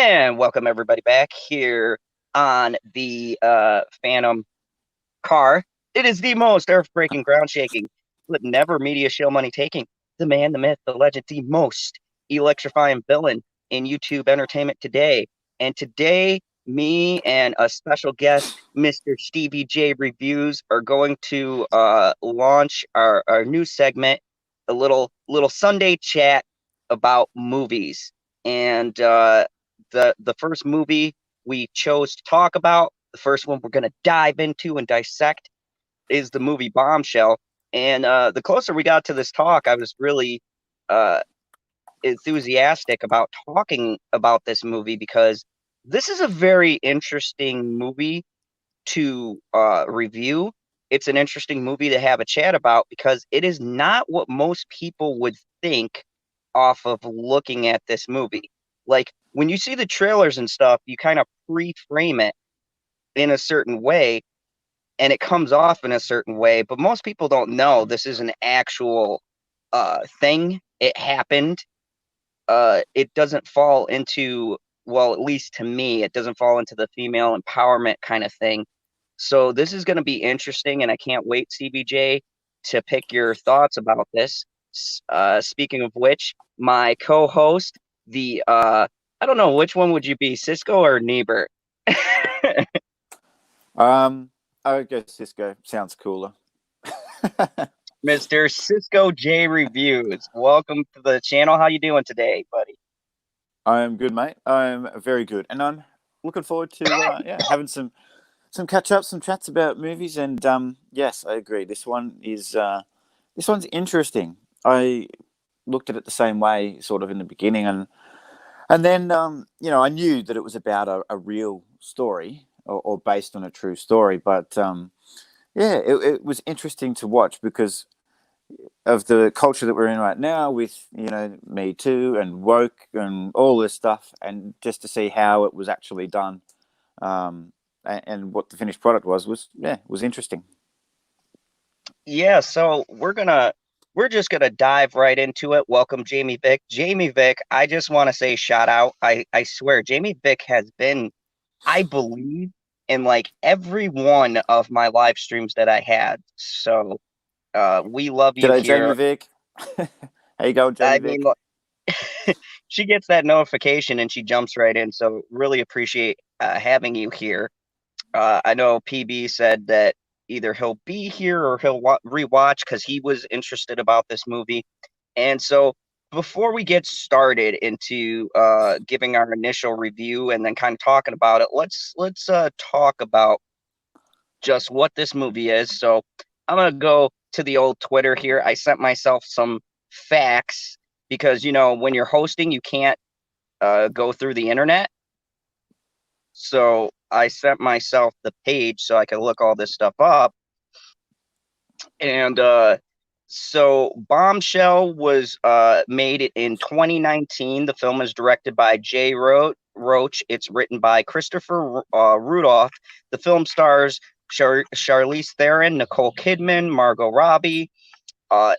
And welcome everybody back here on the Phantom car. It is the most earth-breaking, ground-shaking, but never media show money taking. The man, the myth, the legend, the most electrifying villain in YouTube entertainment today. And today, me and a special guest, Mr. Stevie J Reviews, are going to launch our new segment, a little Sunday chat about movies. And the first movie we chose to talk about, the first one we're going to dive into and dissect, is the movie Bombshell. And the closer we got to this talk, I was really uh, enthusiastic about talking about this movie because this is a very interesting movie to review. It's an interesting movie to have a chat about because it is not what most people would think off of looking at this movie. Like when you see the trailers and stuff, you kind of pre-frame it in a certain way and it comes off in a certain way, but most people don't know this is an actual thing. It happened. It doesn't fall into, well, at least to me, it doesn't fall into the female empowerment kind of thing. So this is going to be interesting, and I can't wait, CBJ, to pick your thoughts about this. Speaking of which, my co-host, the I don't know, which one would you be, Cisco or Niebert? I would go Cisco. Sounds cooler. Mr. Cisco J Reviews. Welcome to the channel. How you doing today, buddy? I am good, mate. I am very good, and I'm looking forward to having some catch ups, some chats about movies. And yes, I agree. This one's interesting. I looked at it the same way, sort of in the beginning, and then I knew that it was about a real story or based on a true story, but it was interesting to watch because of the culture that we're in right now with, Me Too and woke and all this stuff, and just to see how it was actually done, and what the finished product was interesting. Yeah, so we're just gonna dive right into it. Welcome, Jamie Vick. Jamie Vick, I just want to say shout out. I swear, Jamie Vick has been, I believe, in like every one of my live streams that I had. So we love you G'day, here. Jamie Vick. How you going, Jamie I Vick? mean, she gets that notification and she jumps right in. So really appreciate having you here. I know PB said that either he'll be here or he'll rewatch because he was interested about this movie. And so before we get started into giving our initial review and then kind of talking about it, let's talk about just what this movie is. So I'm gonna go to the old Twitter here. I sent myself some facts because when you're hosting, you can't go through the internet. So I sent myself the page so I could look all this stuff up. And so Bombshell was made in 2019. The film is directed by Jay Roach. It's written by Christopher Rudolph. The film stars Charlize Theron, Nicole Kidman, Margot Robbie.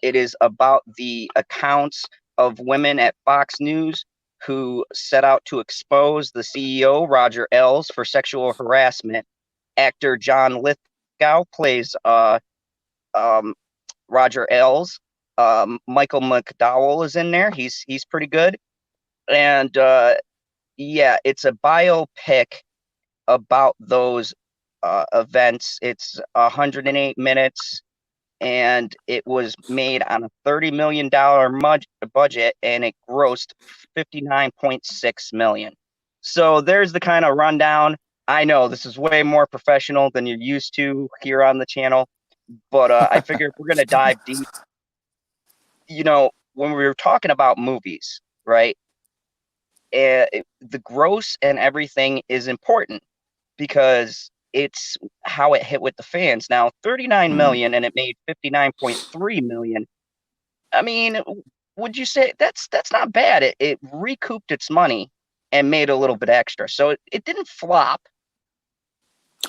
It is about the accounts of women at Fox News who set out to expose the CEO, Roger Ailes, for sexual harassment. Actor John Lithgow plays Roger Ailes. Michael McDowell is in there. He's pretty good. And it's a biopic about those events. It's 108 minutes. And it was made on a $30 million budget, and it grossed $59.6 million. So there's the kind of rundown. I know this is way more professional than you're used to here on the channel, but I figure if we're going to dive deep, when we were talking about movies, right, the gross and everything is important because it's how it hit with the fans. Now, 39 million and it made 59.3 million. I mean, would you say that's not bad? It recouped its money and made a little bit extra. So it didn't flop.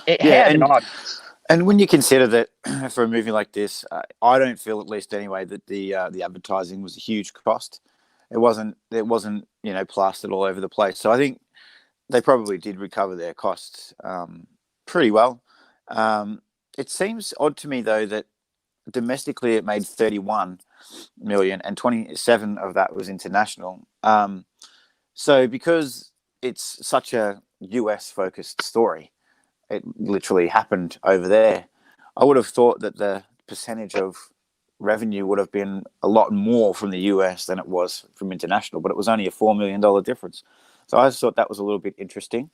It had an audience. And when you consider that for a movie like this, I don't feel, at least anyway, that the advertising was a huge cost. It wasn't plastered all over the place. So I think they probably did recover their costs pretty well. It seems odd to me, though, that domestically it made 31 million and 27 of that was international. So because it's such a US focused story, it literally happened over there. I would have thought that the percentage of revenue would have been a lot more from the US than it was from international, but it was only a $4 million difference. So I just thought that was a little bit interesting.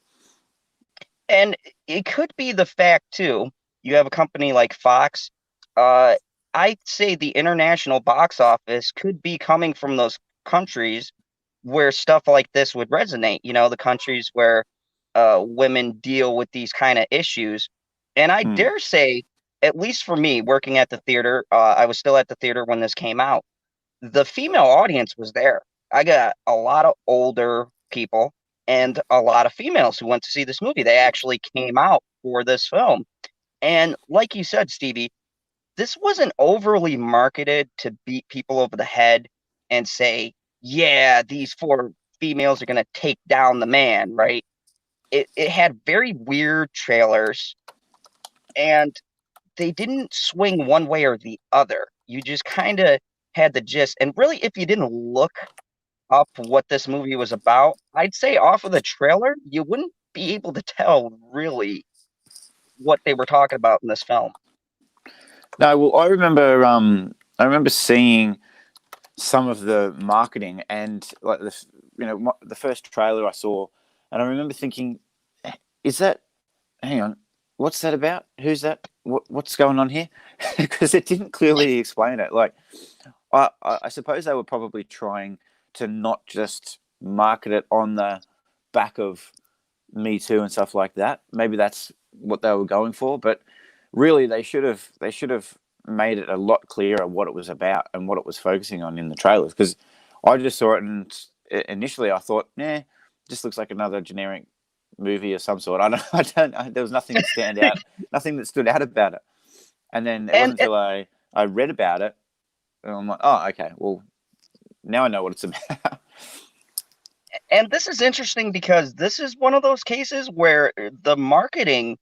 And it could be the fact too. You have a company like Fox. Uh, I'd say the international box office could be coming from those countries where stuff like this would resonate. You know, the countries where women deal with these kind of issues. And I Mm. dare say, at least for me, working at the theater, I was still at the theater when this came out. The female audience was there. I got a lot of older people and a lot of females who went to see this movie. They actually came out for this film. And like you said, Stevie, this wasn't overly marketed to beat people over the head and say, yeah, these four females are going to take down the man, right? It had very weird trailers and they didn't swing one way or the other. You just kind of had the gist. And really, if you didn't look up what this movie was about, I'd say off of the trailer, you wouldn't be able to tell really what they were talking about in this film. No, well, I remember seeing some of the marketing and like this, the first trailer I saw, and I remember thinking, is that? Hang on, what's that about? Who's that? What's going on here? Because it didn't clearly explain it. Like, I suppose they were probably trying to not just market it on the back of Me Too and stuff like that. Maybe that's what they were going for, but really they should have made it a lot clearer what it was about and what it was focusing on in the trailers. Because I just saw it and initially I thought, just looks like another generic movie of some sort. There was nothing that nothing that stood out about it. And then it wasn't until I read about it, and I'm like, oh, okay, well, now I know what it's about. And this is interesting because this is one of those cases where the marketing,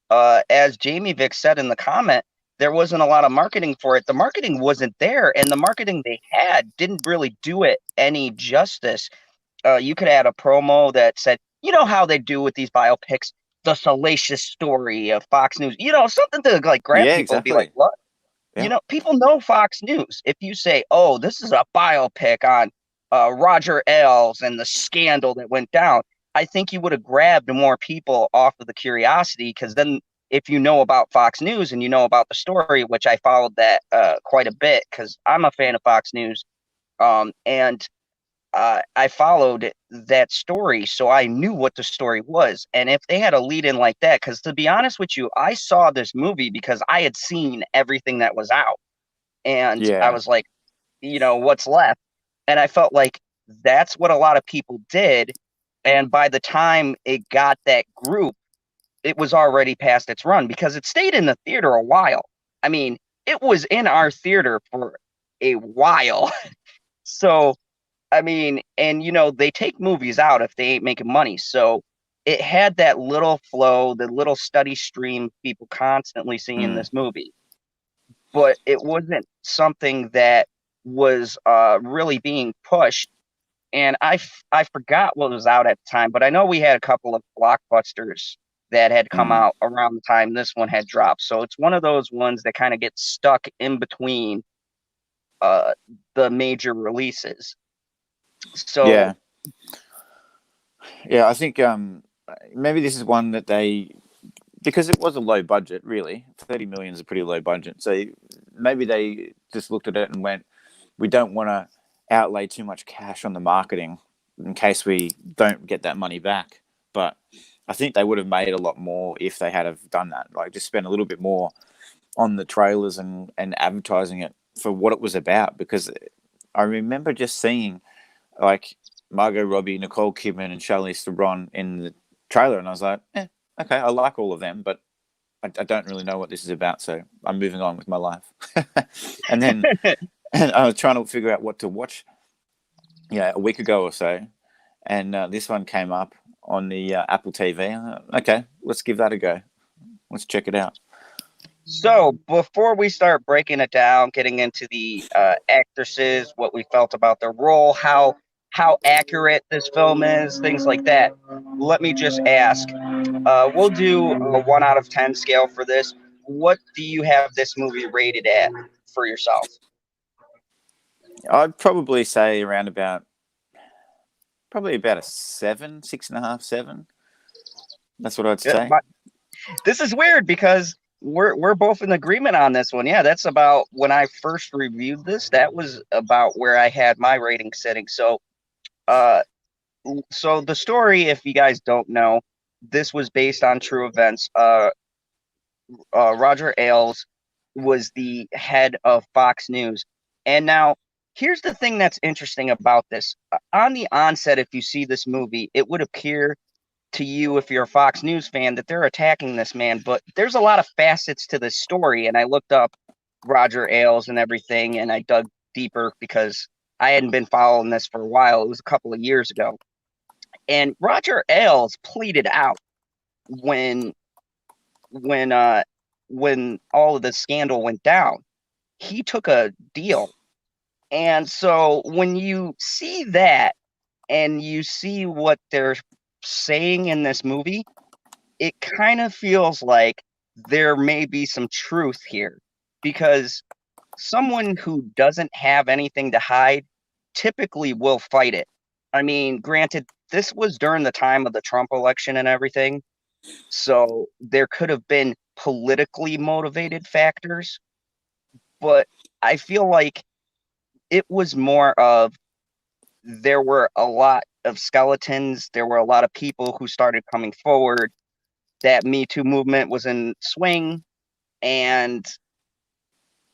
as Jamie Vick said in the comment, there wasn't a lot of marketing for it. The marketing wasn't there, and the marketing they had didn't really do it any justice. You could add a promo that said, you know how they do with these biopics, the salacious story of Fox News, something to like grab Yeah, people and be like, exactly. what? Yeah. People know Fox News. If you say, oh, this is a biopic on Roger Ailes and the scandal that went down, I think you would have grabbed more people off of the curiosity, because then if you know about Fox News and you know about the story, which I followed that quite a bit because I'm a fan of Fox News, and I followed that story, so I knew what the story was. And if they had a lead in like that, because to be honest with you, I saw this movie because I had seen everything that was out. And I Yeah. was like, what's left? And I felt like that's what a lot of people did. And by the time it got that group, it was already past its run because it stayed in the theater a while. I mean, it was in our theater for a while. So, I mean, and they take movies out if they ain't making money. So it had that little flow, the little steady stream people constantly seeing Mm. this movie. But it wasn't something that was really being pushed. And I forgot what was out at the time, but I know we had a couple of blockbusters that had come Mm. out around the time this one had dropped. So it's one of those ones that kind of gets stuck in between uh, the major releases. So Yeah. Yeah, I think maybe this is one that because it was a low budget, really. 30 million is a pretty low budget. So maybe they just looked at it and went, we don't want to outlay too much cash on the marketing in case we don't get that money back. But I think they would have made a lot more if they had have done that. Like just spend a little bit more on the trailers and advertising it for what it was about. Because I remember just seeing like Margot Robbie, Nicole Kidman, and Charlize Theron in the trailer, and I was like, okay, I like all of them, but I don't really know what this is about, so I'm moving on with my life. and then and I was trying to figure out what to watch, a week ago or so, and this one came up on the Apple TV. Okay, let's give that a go. Let's check it out. So before we start breaking it down, getting into the actresses, what we felt about their role, how accurate this film is, things like that, let me just ask. We'll do a 1 out of 10 scale for this. What do you have this movie rated at for yourself? I'd probably say around about a 7, 6.5, 7. That's what I'd say. This is weird because we're both in agreement on this one. Yeah, that's about when I first reviewed this. That was about where I had my rating setting. So, so the story, if you guys don't know, this was based on true events. Roger Ailes was the head of Fox News, and now here's the thing that's interesting about this. On the onset, if you see this movie, it would appear to you, if you're a Fox News fan, that they're attacking this man, but there's a lot of facets to this story. And I looked up Roger Ailes and everything, and I dug deeper because I hadn't been following this for a while. It was a couple of years ago. And Roger Ailes pleaded out when when uh when all of the scandal went down. He took a deal. And so when you see that and you see what they're saying in this movie, it kind of feels like there may be some truth here, because someone who doesn't have anything to hide typically will fight it. I mean, granted, this was during the time of the Trump election and everything, so there could have been politically motivated factors, but I feel like it was more of, there were a lot of skeletons. There were a lot of people who started coming forward. That Me Too movement was in swing, and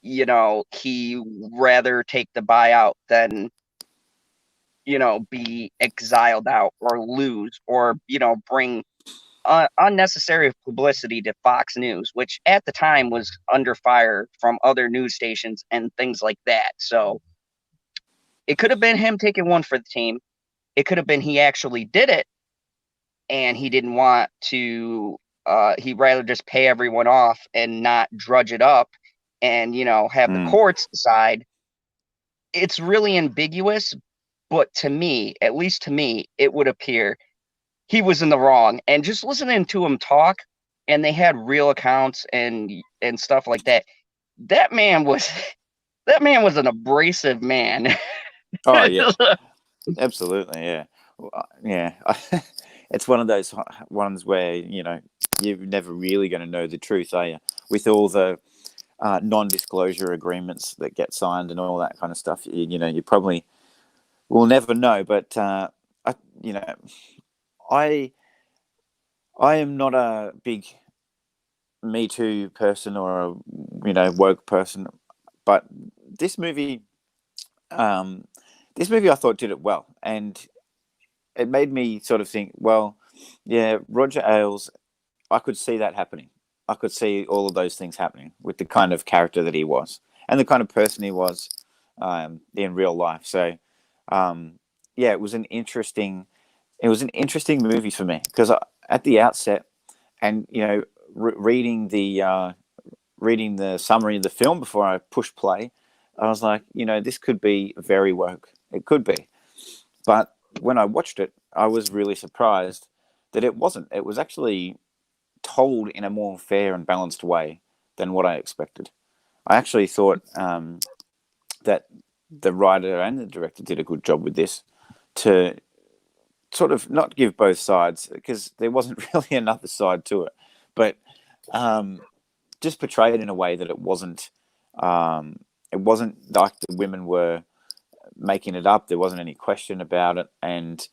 he rather take the buyout than be exiled out or lose or bring unnecessary publicity to Fox News, which at the time was under fire from other news stations and things like that. So it could have been him taking one for the team. It could have been he actually did it and he didn't want to, he'd rather just pay everyone off and not drudge it up and, have the courts decide. It's really ambiguous, but to me, at least to me, it would appear he was in the wrong. And just listening to him talk, and they had real accounts and stuff like that. That man was an abrasive man. Oh yeah, absolutely, yeah, yeah. It's one of those ones where you're never really going to know the truth, are you? With all the non-disclosure agreements that get signed and all that kind of stuff, you probably will never know. But I am not a big Me Too person or a woke person, but this movie I thought did it well, and it made me sort of think, well, yeah, Roger Ailes, I could see that happening. I could see all of those things happening with the kind of character that he was and the kind of person he was in real life. So, yeah, it was an interesting movie for me because at the outset, and reading the summary of the film before I pushed play, I was like, this could be very woke. It could be, but when I watched it, I was really surprised that it wasn't. It was actually told in a more fair and balanced way than what I expected. I actually thought that the writer and the director did a good job with this to sort of not give both sides, because there wasn't really another side to it, but just portray it in a way that it wasn't like the women were making it up. There wasn't any question about it, and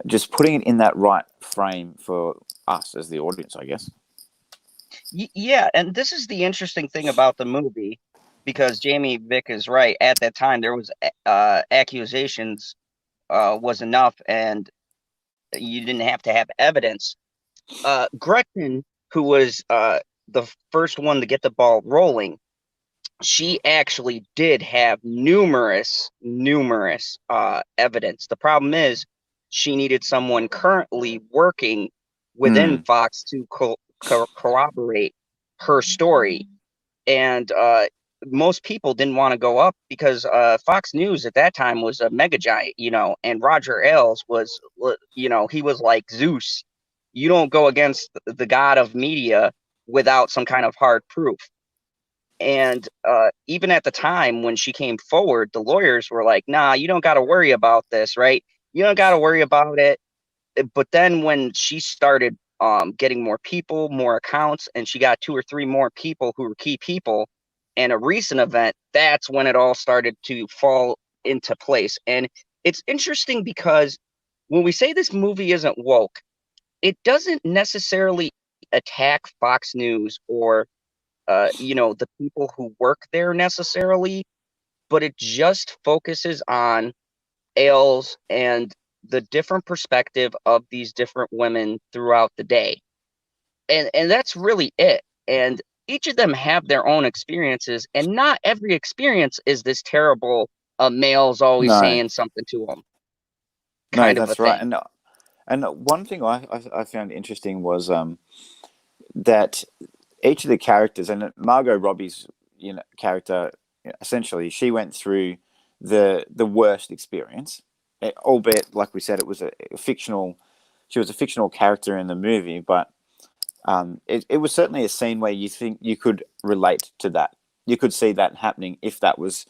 just putting it in that right frame for us as the audience, I guess. Yeah, and this is the interesting thing about the movie, because Jamie Vick is right. At that time, there was accusations was enough, and you didn't have to have evidence. Gretchen, who was the first one to get the ball rolling, she actually did have numerous evidence. The problem is she needed someone currently working within Mm. Fox to corroborate her story. And most people didn't want to go up because Fox News at that time was a mega giant, and Roger Ailes was, he was like Zeus. You don't go against the god of media without some kind of hard proof. And even at the time when she came forward, the lawyers were like, nah, you don't got to worry about this, right? You don't got to worry about it. But then when she started getting more people, more accounts, and she got 2 or 3 more people who were key people, and a recent event, that's when it all started to fall into place. And it's interesting because when we say this movie isn't woke, it doesn't necessarily attack Fox News or the people who work there necessarily, but it just focuses on Ailes and the different perspective of these different women throughout the day. And that's really it. And each of them have their own experiences, and not every experience is this terrible male's always No, saying something to them no, kind of a that's right. thing. And one thing I found interesting was that each of the characters, and Margot Robbie's character, essentially she went through the worst experience, albeit like we said, it was a fictional. She was a fictional character in the movie, but it was certainly a scene where you think you could relate to that. You could see that happening if that was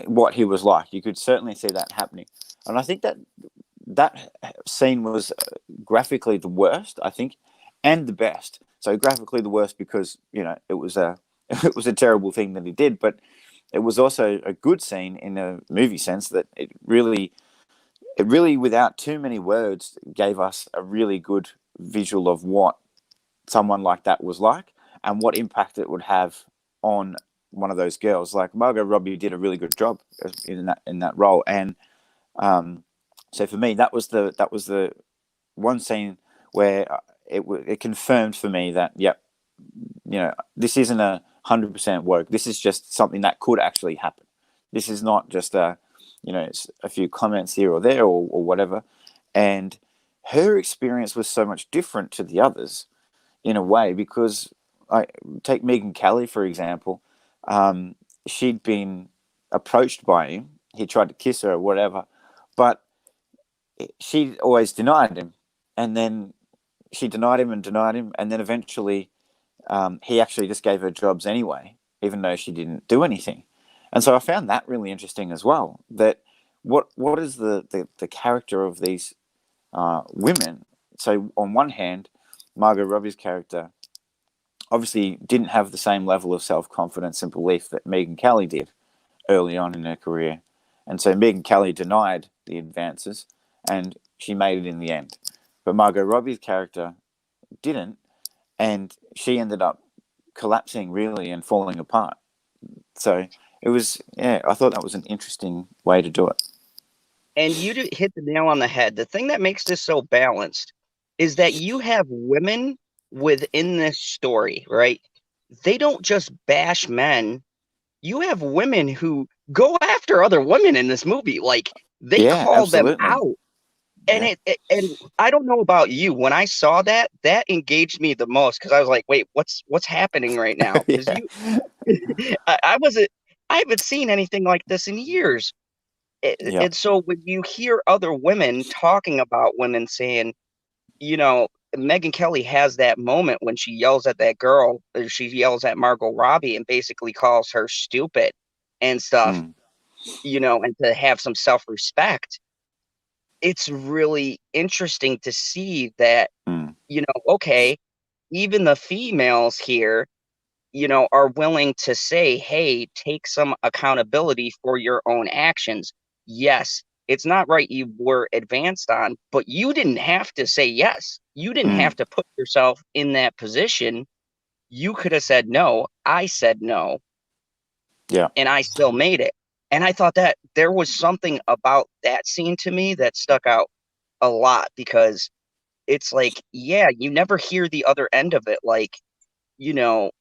what he was like. You could certainly see that happening, and I think that scene was graphically the worst, I think, and the best. So graphically the worst because it was a it was a terrible thing that he did, but it was also a good scene in a movie sense that it really without too many words gave us a really good visual of what someone like that was like and what impact it would have on one of those girls. Like Margot Robbie did a really good job in that role, and so for me that was the one scene where it confirmed for me that yep, this isn't 100% woke. This is just something that could actually happen. This is not just it's a few comments here or there or whatever. And her experience was so much different to the others in a way because I take Megan Kelly for example. She'd been approached by him. He tried to kiss her or whatever, but she always denied him, and then she denied him and denied him, and then eventually he actually just gave her jobs anyway, even though she didn't do anything. And so I found that really interesting as well. That what is the character of these women? So on one hand, Margot Robbie's character obviously didn't have the same level of self-confidence and belief that Megan Kelly did early on in her career. And so Megan Kelly denied the advances and she made it in the end. But Margot Robbie's character didn't, and she ended up collapsing really and falling apart. So it was, yeah, I thought that was an interesting way to do it. And you hit the nail on the head. The thing that makes this so balanced is that you have women within this story, right? They don't just bash men. You have women who go after other women in this movie. Like they Yeah, call them absolutely. out. And Yeah. and I don't know about you. When I saw that, that engaged me the most because I was like, wait, what's happening right now? Because Yeah. I wasn't, I haven't seen anything like this in years. Yeah. And so when you hear other women talking about women saying, you know, Megan Kelly has that moment when she yells at that girl, she yells at Margot Robbie and basically calls her stupid and stuff, Mm, and to have some self-respect. It's really interesting to see that, mm, okay, even the females here, are willing to say, hey, take some accountability for your own actions. Yes, it's not right you were advanced on, but you didn't have to say yes. You didn't mm. have to put yourself in that position. You could have said no. I said no, Yeah. and I still made it. And I thought that there was something about that scene to me that stuck out a lot because it's like, yeah, you never hear the other end of it. Like,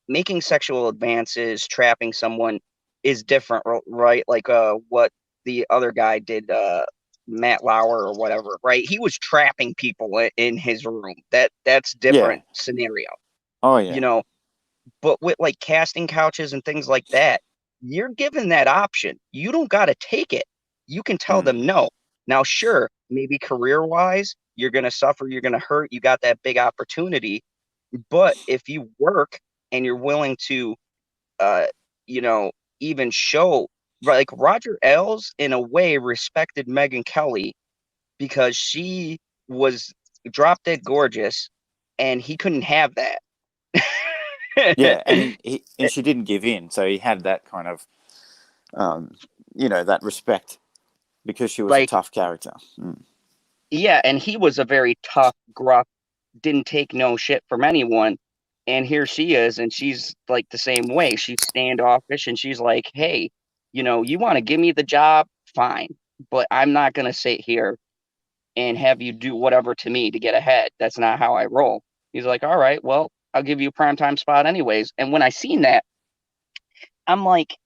making sexual advances, trapping someone is different, right? Like what the other guy did, Matt Lauer or whatever, right? He was trapping people in his room. That's Yeah. different scenario, Oh you yeah. know. But with like casting couches and things like that, you're given that option. You don't got to take it. You can tell Mm. them no. Now, sure, maybe career wise, you're going to suffer, you're going to hurt. You got that big opportunity. But if you work and you're willing to, uh, you know, even show, like Roger Ailes, in a way, respected Megyn Kelly because she was drop dead gorgeous and he couldn't have that. Yeah, and and she didn't give in, so he had that kind of um, that respect because she was a Like, tough character. Mm. yeah, and he was a very tough, gruff, didn't take no shit from anyone. And here she is, and she's like the same way. She's standoffish, and she's like, hey, you want to give me the job? Fine. But I'm not going to sit here and have you do whatever to me to get ahead. That's not how I roll. He's like, all right, well, I'll give you a primetime spot anyways. And when I seen that, I'm like,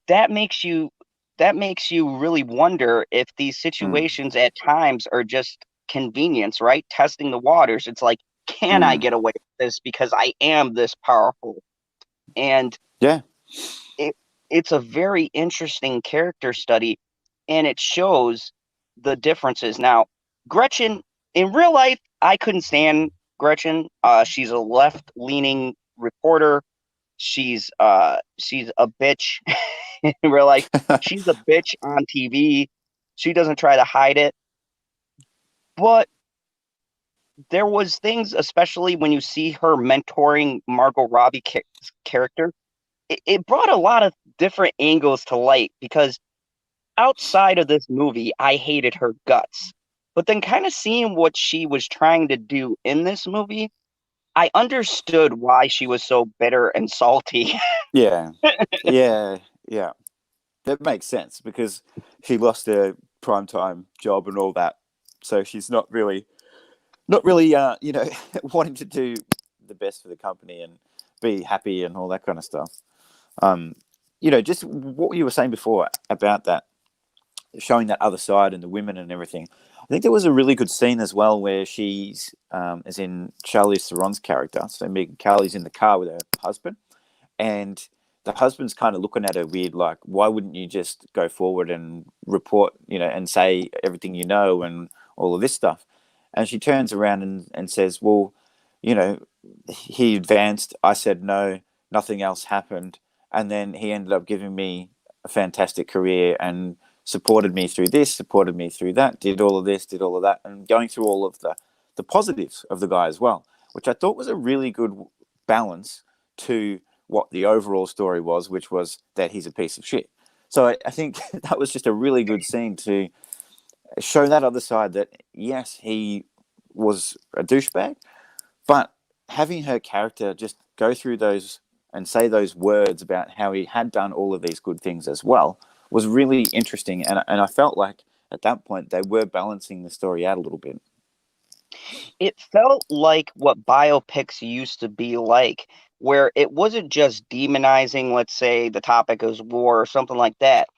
that makes you that makes you really wonder if these Mm. situations at times are just convenience, right? Testing the waters. It's like, can I Mm. get away with this because I am this powerful? And Yeah. it it's a very interesting character study, and it shows the differences. Now, Gretchen, in real life, I couldn't stand Gretchen. She's a left-leaning reporter. She's a bitch in real life. She's a bitch on TV. She doesn't try to hide it. But there was things, especially when you see her mentoring Margot Robbie character, it brought a lot of different angles to light because outside of this movie, I hated her guts. But then kind of seeing what she was trying to do in this movie, I understood why she was so bitter and salty. Yeah. Yeah. Yeah. That makes sense because she lost her primetime job and all that, so she's not really wanting to do the best for the company and be happy and all that kind of stuff. Um, just what you were saying before about that, showing that other side and the women and everything. I think there was a really good scene as well where she's, as in Charlize Theron's character, so Megan Kelly's in the car with her husband, and the husband's kind of looking at her weird, like, why wouldn't you just go forward and report, and say everything and all of this stuff? And she turns around and says, well, you know, he advanced, I said no, nothing else happened. And then he ended up giving me a fantastic career and supported me through this, supported me through that, did all of this, did all of that, and going through all of the positives of the guy as well, which I thought was a really good balance to what the overall story was, which was that he's a piece of shit. So I think that was just a really good scene to show that other side that, yes, he was a douchebag, but having her character just go through those and say those words about how he had done all of these good things as well was really interesting. And I felt like at that point they were balancing the story out a little bit. It felt like what biopics used to be like, where it wasn't just demonizing, let's say, the topic is war or something like that,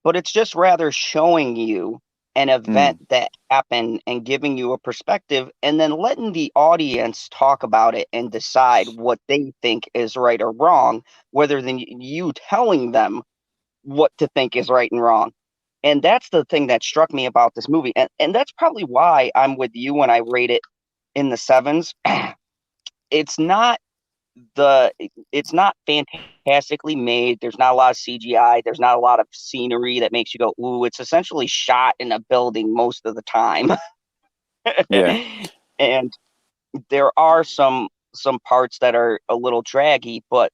but it's just rather showing you an event Mm, that happened and giving you a perspective and then letting the audience talk about it and decide what they think is right or wrong, rather than you telling them what to think is right and wrong. And that's the thing that struck me about this movie. And that's probably why I'm with you when I rate it in the sevens. It's not it's not fantastically made. There's not a lot of CGI. There's not a lot of scenery that makes you go, ooh, it's essentially shot in a building most of the time. yeah. And there are some parts that are a little draggy, but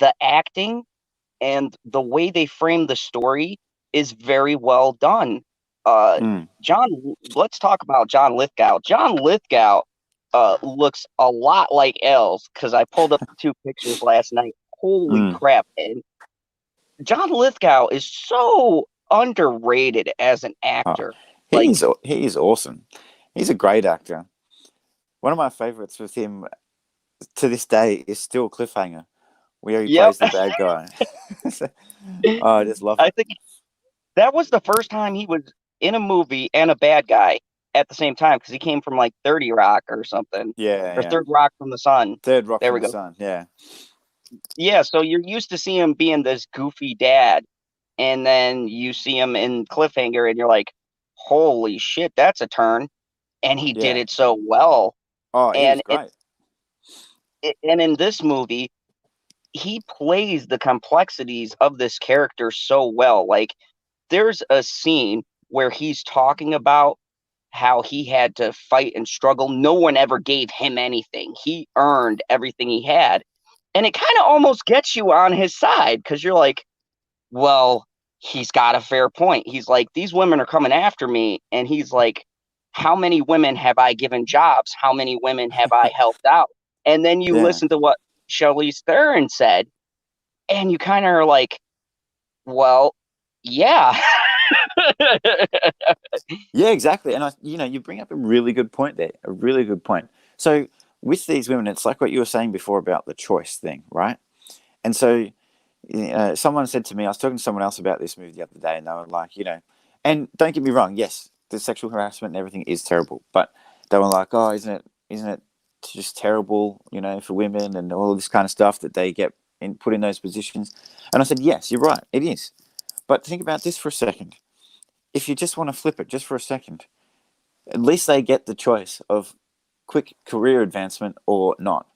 the acting and the way they frame the story is very well done. Uh, Mm, John, let's talk about John Lithgow. John Lithgow looks a lot like Els because I pulled up the two pictures last night. Holy mm. crap! And John Lithgow is so underrated as an Oh, actor. Like, he is awesome. He's a great actor. One of my favorites with him to this day is still Cliffhanger, where he yep, plays the bad guy. Oh, I just love I it. think that was the first time he was. in a movie and a bad guy at the same time because he came from like 30 Rock or something, Yeah, or yeah. Third Rock from the Sun. Third Rock There from we the go. Sun. Yeah. Yeah, so you're used to seeing him being this goofy dad, and then you see him in Cliffhanger, and you're like, holy shit, that's a turn. And he did Yeah. it so well. Oh, he was And great. and in this movie, he plays the complexities of this character so well. Like, there's a scene where he's talking about how he had to fight and struggle. No one ever gave him anything. He earned everything he had. And it kind of almost gets you on his side because you're like, well, he's got a fair point. He's like, these women are coming after me. And he's like, how many women have I given jobs? How many women have I helped out? And then you Yeah. listen to what Charlize Theron said, and you kind of are like, well, yeah. Yeah, exactly. And you bring up a really good point there, a really good point. So with these women, it's like what you were saying before about the choice thing, right? And so someone said to me, I was talking to someone else about this movie the other day, and they were like, and don't get me wrong, yes, the sexual harassment and everything is terrible, but they were like, oh, isn't it just terrible, for women and all this kind of stuff that they get put in those positions? And I said, yes, you're right, it is. But think about this for a second. If you just want to flip it just for a second, at least they get the choice of quick career advancement or not.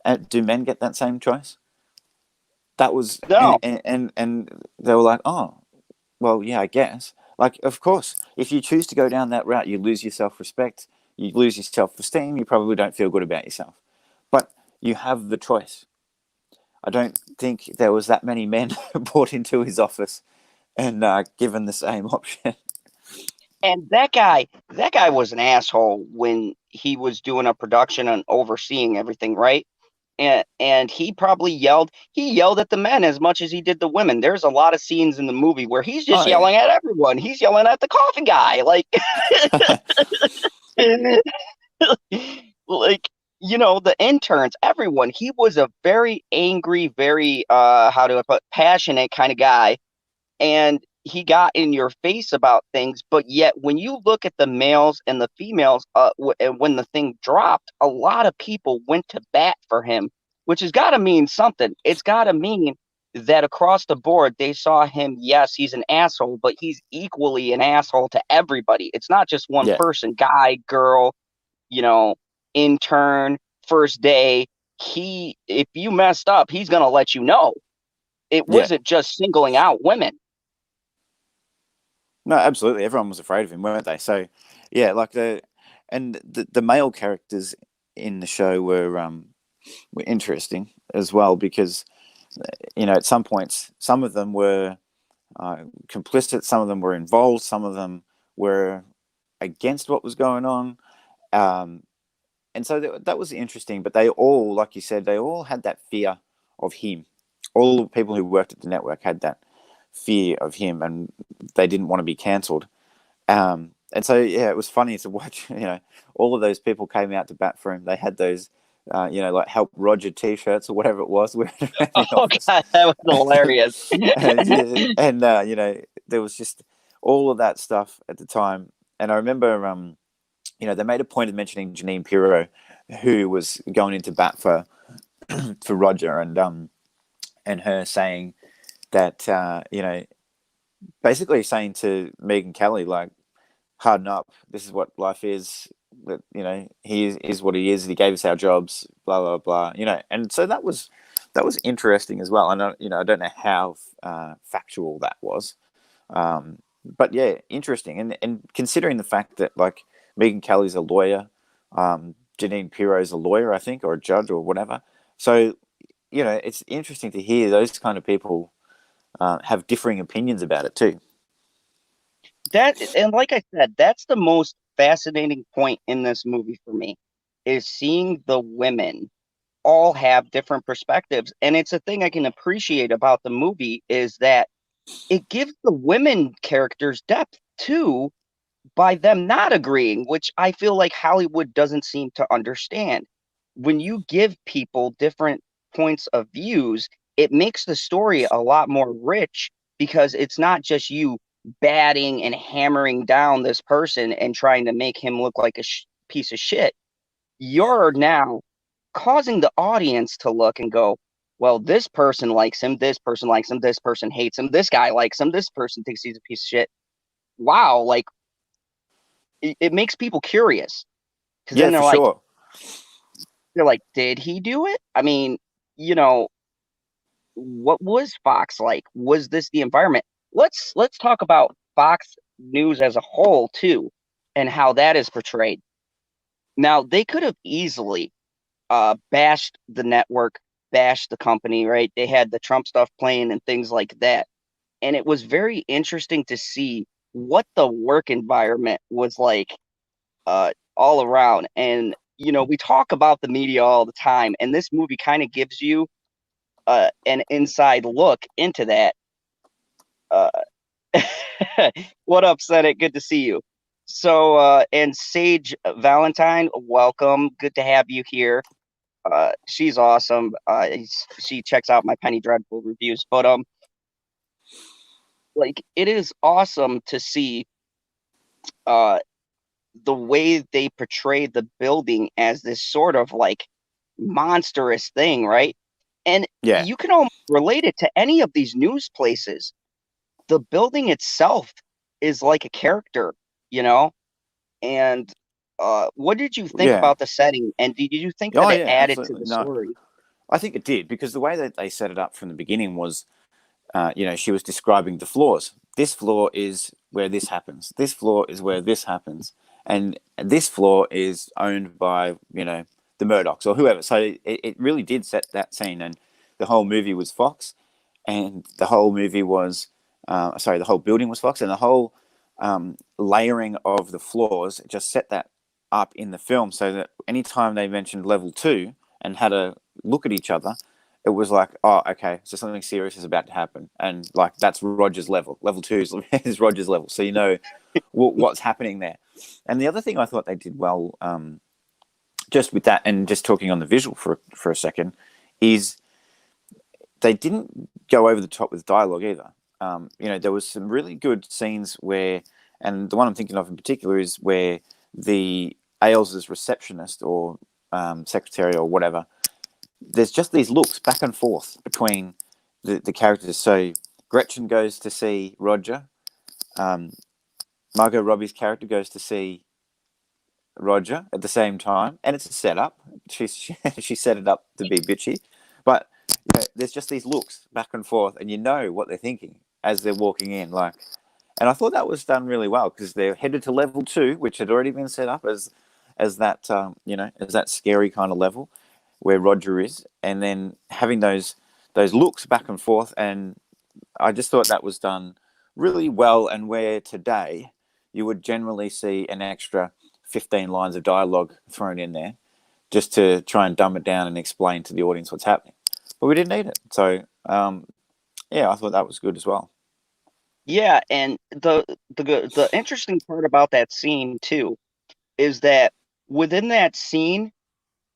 And do men get that same choice? That was No. and they were like, oh, well, yeah, I guess. Like, of course, if you choose to go down that route, you lose your self-respect, you lose your self-esteem, you probably don't feel good about yourself. But you have the choice. I don't think there was that many men brought into his office and given the same option. And that guy was an asshole when he was doing a production and overseeing everything, right? And he yelled at the men as much as he did the women. There's a lot of scenes in the movie where he's just Oh yeah. yelling at everyone. He's yelling at the coffee guy, like like the interns, everyone. He was a very angry, very how do I put, passionate kind of guy, and he got in your face about things. But yet, when you look at the males and the females, and when the thing dropped, a lot of people went to bat for him, which has got to mean something. It's got to mean that across the board, they saw him. Yes, he's an asshole, but he's equally an asshole to everybody. It's not just one Yeah. person, guy, girl, you know, intern, first day. If you messed up, he's gonna let you know. It Yeah. wasn't just singling out women. No, absolutely. Everyone was afraid of him, weren't they? So, yeah, like the male characters in the show were interesting as well because at some points some of them were complicit, some of them were involved, some of them were against what was going on, and so that was interesting. But they all, like you said, they all had that fear of him. All the people who worked at the network had that fear of him, and they didn't want to be cancelled. And so, yeah, it was funny to watch. All of those people came out to bat for him. They had those, like "Help Roger" T-shirts or whatever it was, wearing around the Oh office. god, that was hilarious. And there was just all of that stuff at the time. And I remember, they made a point of mentioning Janine Pirro, who was going into bat for for Roger, and her saying that basically saying to Megan Kelly, like, harden up. This is what life is. That he is what he is. He gave us our jobs. Blah blah blah. And so that was interesting as well. And I don't know how factual that was, but yeah, interesting. And considering the fact that like Megan Kelly's a lawyer, Janine Pirro's a lawyer, I think, or a judge or whatever. So it's interesting to hear those kind of people have differing opinions about it too. And like I said, that's the most fascinating point in this movie for me, is seeing the women all have different perspectives. And it's a thing I can appreciate about the movie is that it gives the women characters depth too by them not agreeing, which I feel like Hollywood doesn't seem to understand. When you give people different points of views, it makes the story a lot more rich because it's not just you batting and hammering down this person and trying to make him look like a piece of shit, you're now causing the audience to look and go, well, this person likes him, this person likes him, this person hates him, this guy likes him, this person thinks he's a piece of shit. Wow, like it makes people curious because Yeah, then for sure. they're like, did he do it? I mean, you know, what was Fox like? Was this the environment? Let's talk about Fox News as a whole too, and how that is portrayed. Now they could have easily bashed the network, bashed the company, right? They had the Trump stuff playing and things like that. And it was very interesting to see what the work environment was like all around. And, you know, we talk about the media all the time, and this movie kind of gives you an inside look into that. Uh, what up, Senate? Good to see you. So, and Sage Valentine, welcome. Good to have you here. She's awesome. She checks out my Penny Dreadful reviews, but like it is awesome to see uh the way they portray the building as this sort of like monstrous thing, right? And Yeah. you can almost relate it to any of these news places. The building itself is like a character, you know? And what did you think Yeah. about the setting? And did you think Oh, that it yeah, added to absolutely. the No, story? I think it did, because the way that they set it up from the beginning was, she was describing the floors. This floor is where this happens. This floor is where this happens. And this floor is owned by, the Murdochs or whoever. So it really did set that scene. And the whole movie was Fox. And the whole movie was, the whole building was Fox. And the whole layering of the floors just set that up in the film, so that anytime they mentioned level 2 and had a look at each other, it was like, oh, okay, so something serious is about to happen, and like that's Roger's level. Level 2 is Roger's level, so you know what's happening there. And the other thing I thought they did well, just with that, and just talking on the visual for a second, is they didn't go over the top with dialogue either. There was some really good scenes where, and the one I'm thinking of in particular is where the Ailes' receptionist or secretary or whatever, there's just these looks back and forth between the characters. So Gretchen goes to see Roger. Margot Robbie's character goes to see Roger at the same time, and it's a setup. She set it up to be bitchy, but there's just these looks back and forth, and you know what they're thinking as they're walking in. Like, and I thought that was done really well, because they're headed to level 2, which had already been set up as that as that scary kind of level where Roger is, and then having those looks back and forth, and I just thought that was done really well. And where today you would generally see an extra 15 lines of dialogue thrown in there just to try and dumb it down and explain to the audience what's happening, but we didn't need it. So I thought that was good as well. Yeah, and the interesting part about that scene too is that within that scene,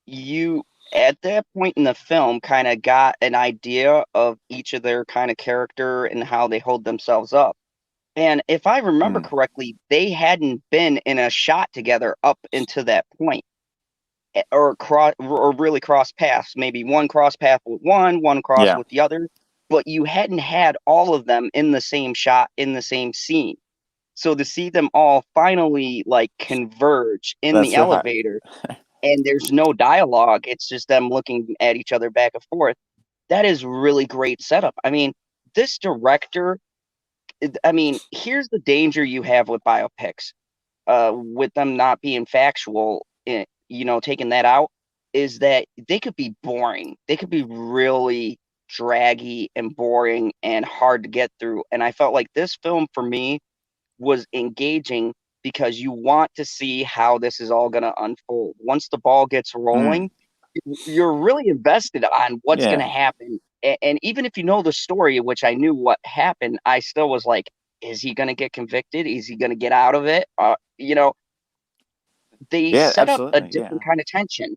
you at that point in the film kind of got an idea of each of their kind of character and how they hold themselves up. And if I remember Mm. correctly, they hadn't been in a shot together up until that point, or really cross paths. Maybe one cross path with one cross Yeah, with the other, but you hadn't had all of them in the same shot in the same scene. So to see them all finally like converge in the that's right. elevator, and there's no dialogue, it's just them looking at each other back and forth. That is really great setup. I mean, this director, I mean, here's the danger you have with biopics, with them not being factual, taking that out, is that they could be boring. They could be really draggy and boring and hard to get through. And I felt like this film for me was engaging because you want to see how this is all going to unfold. Once the ball gets Mm. rolling, you're really invested on what's going to Yeah, happen. And even if you know the story, which I knew what happened, I still was like, is he going to get convicted? Is he going to get out of it? They yeah, set up a absolutely, yeah. different kind of tension.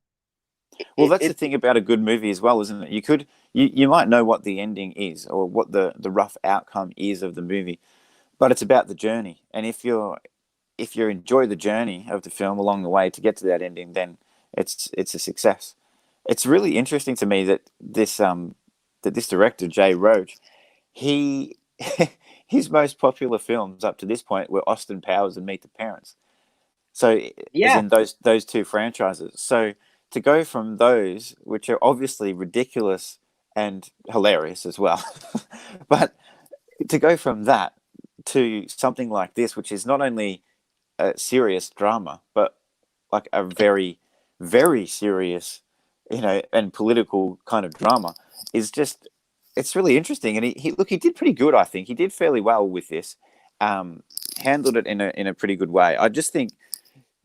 Well, It, that's the it, thing about a good movie as well, isn't it? You might know what the ending is, or what the rough outcome is of the movie, but it's about the journey. And if you enjoy the journey of the film along the way to get to that ending, then it's a success. It's really interesting to me that this director Jay Roach, he his most popular films up to this point were Austin Powers and Meet the Parents. So, as Yeah, in those two franchises. So to go from those, which are obviously ridiculous and hilarious as well, but to go from that to something like this, which is not only a serious drama, but like a very, very serious, and political kind of drama, is just, it's really interesting. And he did pretty good. I think he did fairly well with this. Um, Handled it in a pretty good way. I just think,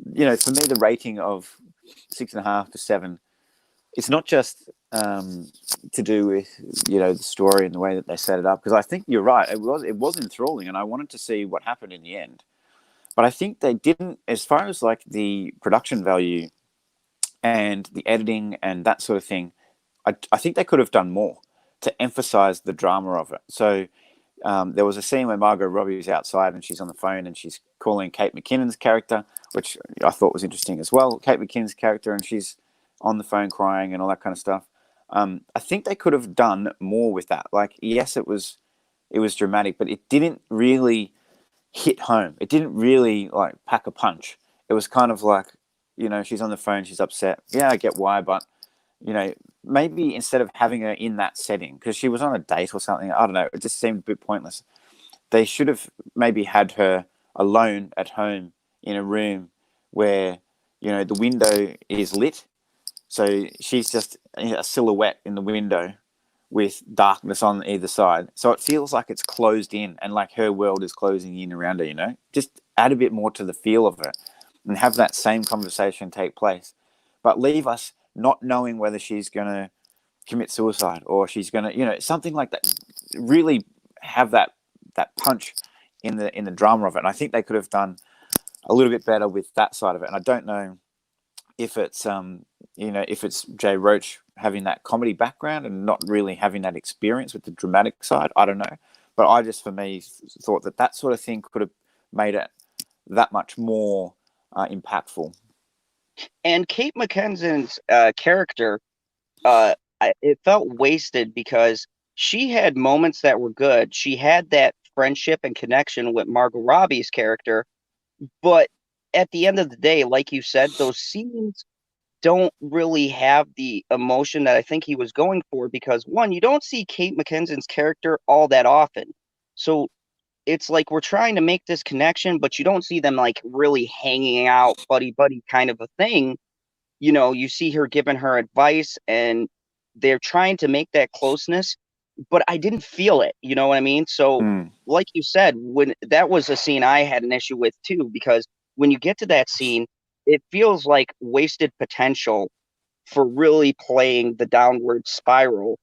for me, the rating of 6.5 to 7, it's not just to do with the story and the way that they set it up, because I think you're right. It was enthralling, and I wanted to see what happened in the end. But I think they didn't, as far as like the production value and the editing and that sort of thing. I think they could have done more to emphasize the drama of it. So there was a scene where Margot Robbie is outside and she's on the phone and she's calling Kate McKinnon's character, which I thought was interesting as well. Kate McKinnon's character, and she's on the phone crying and all that kind of stuff. I think they could have done more with that. Like, yes, it was dramatic, but it didn't really hit home. It didn't really like pack a punch. It was kind of like, she's on the phone, she's upset. Yeah, I get why, but maybe instead of having her in that setting, because she was on a date or something, I don't know, it just seemed a bit pointless. They should have maybe had her alone at home in a room where, the window is lit. So she's just a silhouette in the window with darkness on either side. So it feels like it's closed in and like her world is closing in around her. Just add a bit more to the feel of it and have that same conversation take place. But leave us not knowing whether she's going to commit suicide or she's going to, something like that. Really have that punch in the drama of it. And I think they could have done a little bit better with that side of it. And I don't know if it's Jay Roach having that comedy background and not really having that experience with the dramatic side. I don't know, but I just, for me, thought that sort of thing could have made it that much more impactful. and Kate McKinson's character, it felt wasted because she had moments that were good. She had that friendship and connection with Margot Robbie's character, but at the end of the day, like you said, those scenes don't really have the emotion that I think he was going for, because one, you don't see Kate McKinson's character all that often. So it's like we're trying to make this connection, but you don't see them like really hanging out buddy buddy kind of a thing. You see her giving her advice and they're trying to make that closeness, but I didn't feel it. You know what I mean? So, Mm. like you said, when that was a scene I had an issue with too, because when you get to that scene, it feels like wasted potential for really playing the downward spiral,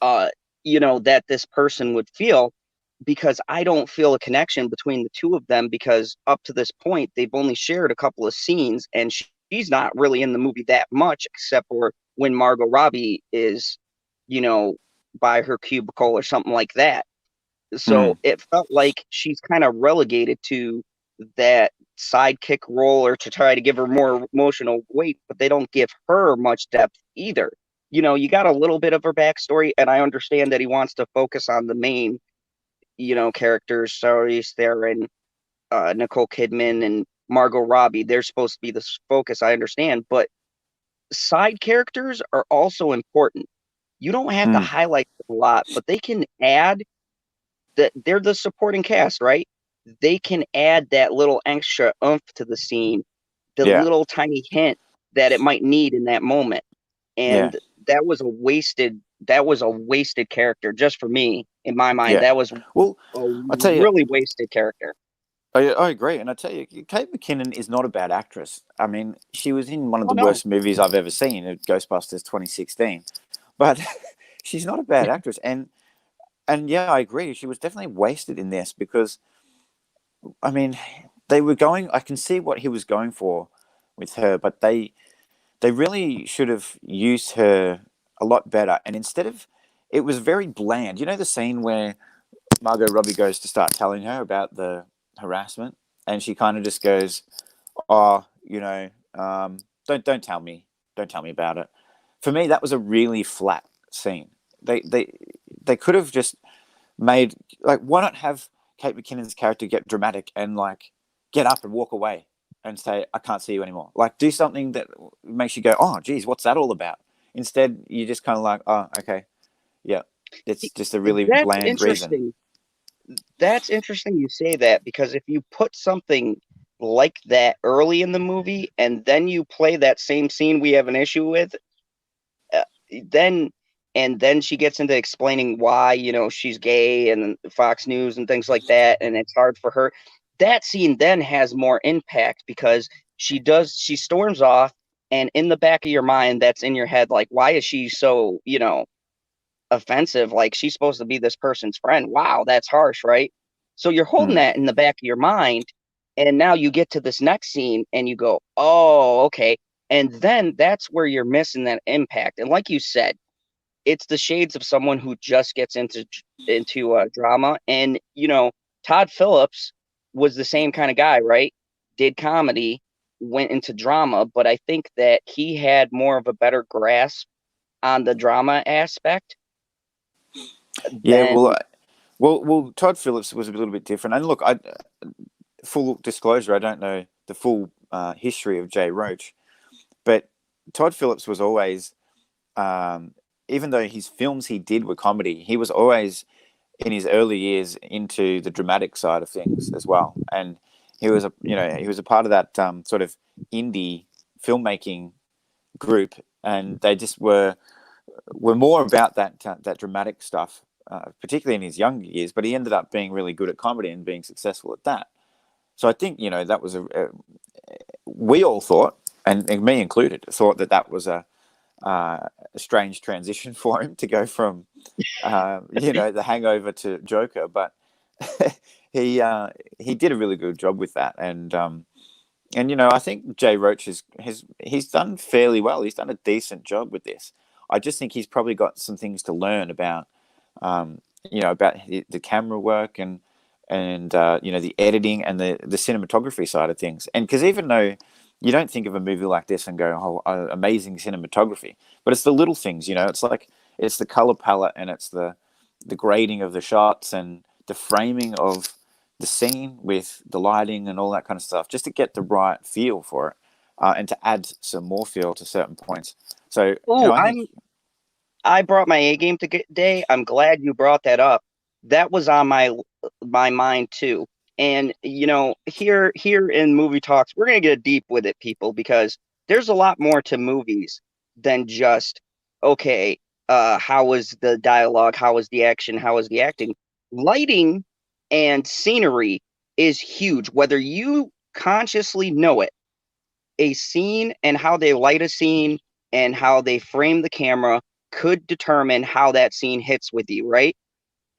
uh, that this person would feel, because I don't feel a connection between the two of them, because up to this point, they've only shared a couple of scenes and she's not really in the movie that much, except for when Margot Robbie is, you know, by her cubicle or something like that. So Mm. it felt like she's kind of relegated to that sidekick role, or to try to give her more emotional weight, but they don't give her much depth either. You got a little bit of her backstory, and I understand that he wants to focus on the main, characters, Charlize Theron, Nicole Kidman, and Margot Robbie. They're supposed to be the focus, I understand, but side characters are also important. You don't have to Mm. highlight them a lot, but they can add that they're the supporting cast, right? They can add that little extra oomph to the scene, the Yeah. little tiny hint that it might need in that moment. Yeah. And that was a wasted character just for me in my mind. Yeah. That was Well, a I tell you, really wasted character. I agree, and I tell you, Kate McKinnon is not a bad actress. I mean, she was in one of Oh the no. worst movies I've ever seen, Ghostbusters 2016, but she's not a bad actress. And yeah, I agree. She was definitely wasted in this because, I mean, they were going. I can see what he was going for with her, but they really should have used her a lot better. And instead of, it was very bland. You know the scene where Margot Robbie goes to start telling her about the harassment, and she kind of just goes, "Oh, don't tell me, don't tell me about it." For me, that was a really flat scene. They could have just made, like, why not have Kate McKinnon's character get dramatic and like get up and walk away and say, "I can't see you anymore." Like, do something that makes you go, "Oh, geez, what's that all about?" Instead, you just kind of like, "Oh, okay, yeah." It's just a really That's bland reason. interesting. That's interesting you say that, because if you put something like that early in the movie and then you play that same scene we have an issue with, uh, then then she gets into explaining why, she's gay and Fox News and things like that, and it's hard for her. That scene then has more impact because she storms off, and in the back of your mind, that's in your head, like, why is she so, offensive? Like, she's supposed to be this person's friend. Wow, that's harsh, right? So you're holding Mm. that in the back of your mind, and now you get to this next scene and you go, oh, okay. And then that's where you're missing that impact. And like you said, it's the shades of someone who just gets into drama. And Todd Phillips was the same kind of guy, right? Did comedy, went into drama, but I think that he had more of a better grasp on the drama aspect Yeah, than. well, Todd Phillips was a little bit different. And look, full disclosure, I don't know the full history of Jay Roach, but Todd Phillips was always, even though his films he did were comedy, he was always in his early years into the dramatic side of things as well. And he was a part of that sort of indie filmmaking group, and they just were more about that dramatic stuff, particularly in his younger years. But he ended up being really good at comedy and being successful at that. So I think that was we all thought, and me included, thought that was a strange transition for him to go from The Hangover to Joker, but he did a really good job with that, and I think Jay Roach he's done fairly well. He's done a decent job with this. I just think he's probably got some things to learn about, about the camera work and the editing and the cinematography side of things. And because even though you don't think of a movie like this and go, "Oh, amazing cinematography," but it's the little things. It's like it's the color palette and it's the grading of the shots and the framing of the scene with the lighting and all that kind of stuff, just to get the right feel for it, and to add some more feel to certain points. So, Oh, I think, I brought my A game today. I'm glad you brought that up. That was on my mind too. And here in movie talks, we're gonna get deep with it, people, because there's a lot more to movies than just, okay, how was the dialogue, how was the action, how was the acting. Lighting and scenery is huge, whether you consciously know it. A scene and how they light a scene and how they frame the camera could determine how that scene hits with you, right?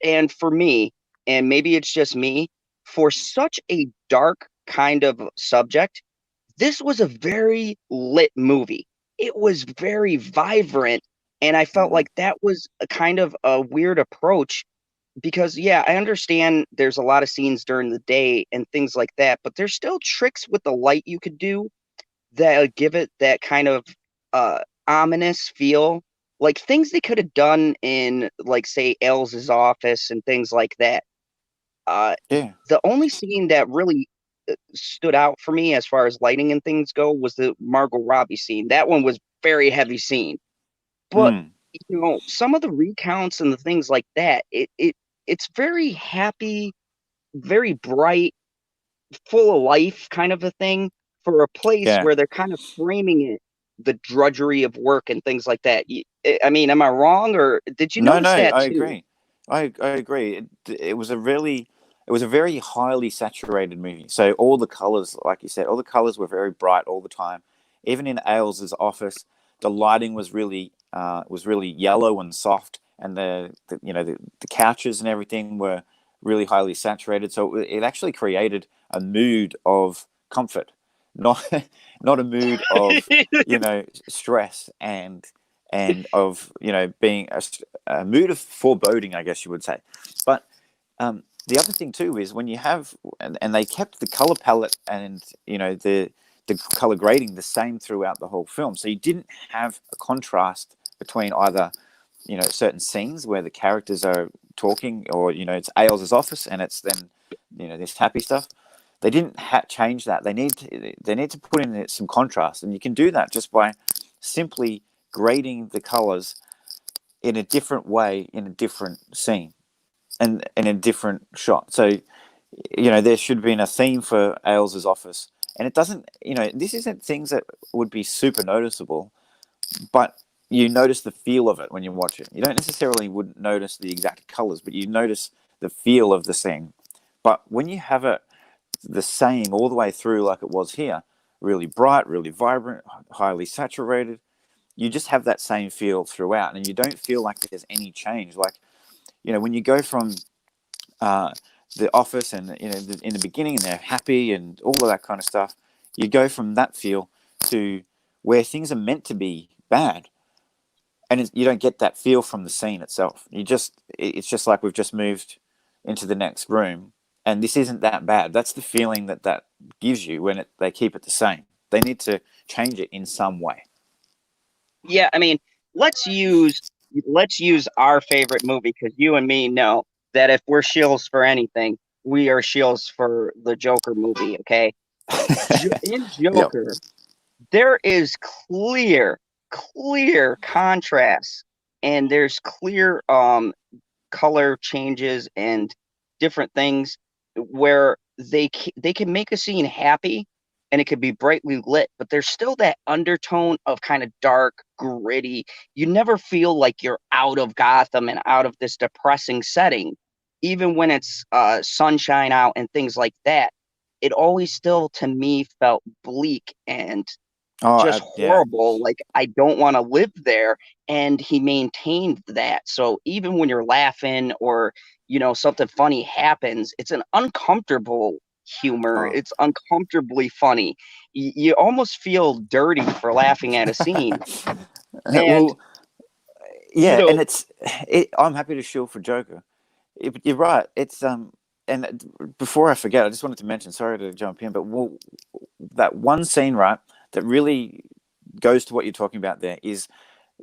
And for me, and maybe it's just me, for such a dark kind of subject, this was a very lit movie. It was very vibrant, and I felt mm, like that was a kind of a weird approach because, yeah, I understand there's a lot of scenes during the day and things like that, but there's still tricks with the light you could do that give it that kind of uh ominous feel, like things they could have done in, like, say, Ailes' office and things like that. uh yeah, the only scene that really stood out for me as far as lighting and things go was the Margot Robbie scene. That one was very heavy scene, but mm, some of the recounts and the things like that, it's very happy, very bright, full of life kind of a thing for a place yeah. where they're kind of framing it, the drudgery of work and things like that. I mean, am I wrong, or did you No, notice that I too? agree. I agree. It was a very highly saturated movie. So all the colors, like you said, all the colors were very bright all the time. Even in Ailes' office, the lighting was really yellow and soft, and the couches and everything were really highly saturated. So it actually created a mood of comfort, not not a mood of stress and of being a mood of foreboding, I guess you would say. But the other thing too is when you have, and they kept the color palette and the color grading the same throughout the whole film, so you didn't have a contrast between either certain scenes where the characters are talking, or it's Ailes' office and it's then this happy stuff. They didn't change that. They need to put in some contrast, and you can do that just by simply grading the colors in a different way in a different scene and in a different shot. So there should have been a theme for Ailes' office, and it doesn't. This isn't things that would be super noticeable, but you notice the feel of it when you watch it. You don't necessarily would notice the exact colors, but you notice the feel of the scene. But when you have it the same all the way through, like it was here, really bright, really vibrant, highly saturated, you just have that same feel throughout, and you don't feel like there's any change. Like, when you go from the office and in the beginning, and they're happy and all of that kind of stuff, you go from that feel to where things are meant to be bad, and you don't get that feel from the scene itself. It's just like we've just moved into the next room, and this isn't that bad. That's the feeling that gives you when they keep it the same. They need to change it in some way. Yeah, I mean, let's use our favorite movie, because you and me know that if we're shills for anything, we are shills for the Joker movie. Okay, in Yep. Joker, there is clear contrast, and there's clear color changes and different things where they can make a scene happy and it could be brightly lit, but there's still that undertone of kind of dark, gritty. You never feel like you're out of Gotham and out of this depressing setting, even when it's sunshine out and things like that. It always still, to me, felt bleak and just Yeah. horrible. Like, I don't want to live there. And he maintained that. So even when you're laughing or, something funny happens, it's an uncomfortable humor. Oh. It's uncomfortably funny. You almost feel dirty for laughing at a scene. And, Well, you yeah, know, and I'm happy to shill for Joker. You're right. And before I forget, I just wanted to mention. Sorry to jump in, but that one scene, right, that really goes to what you're talking about. There is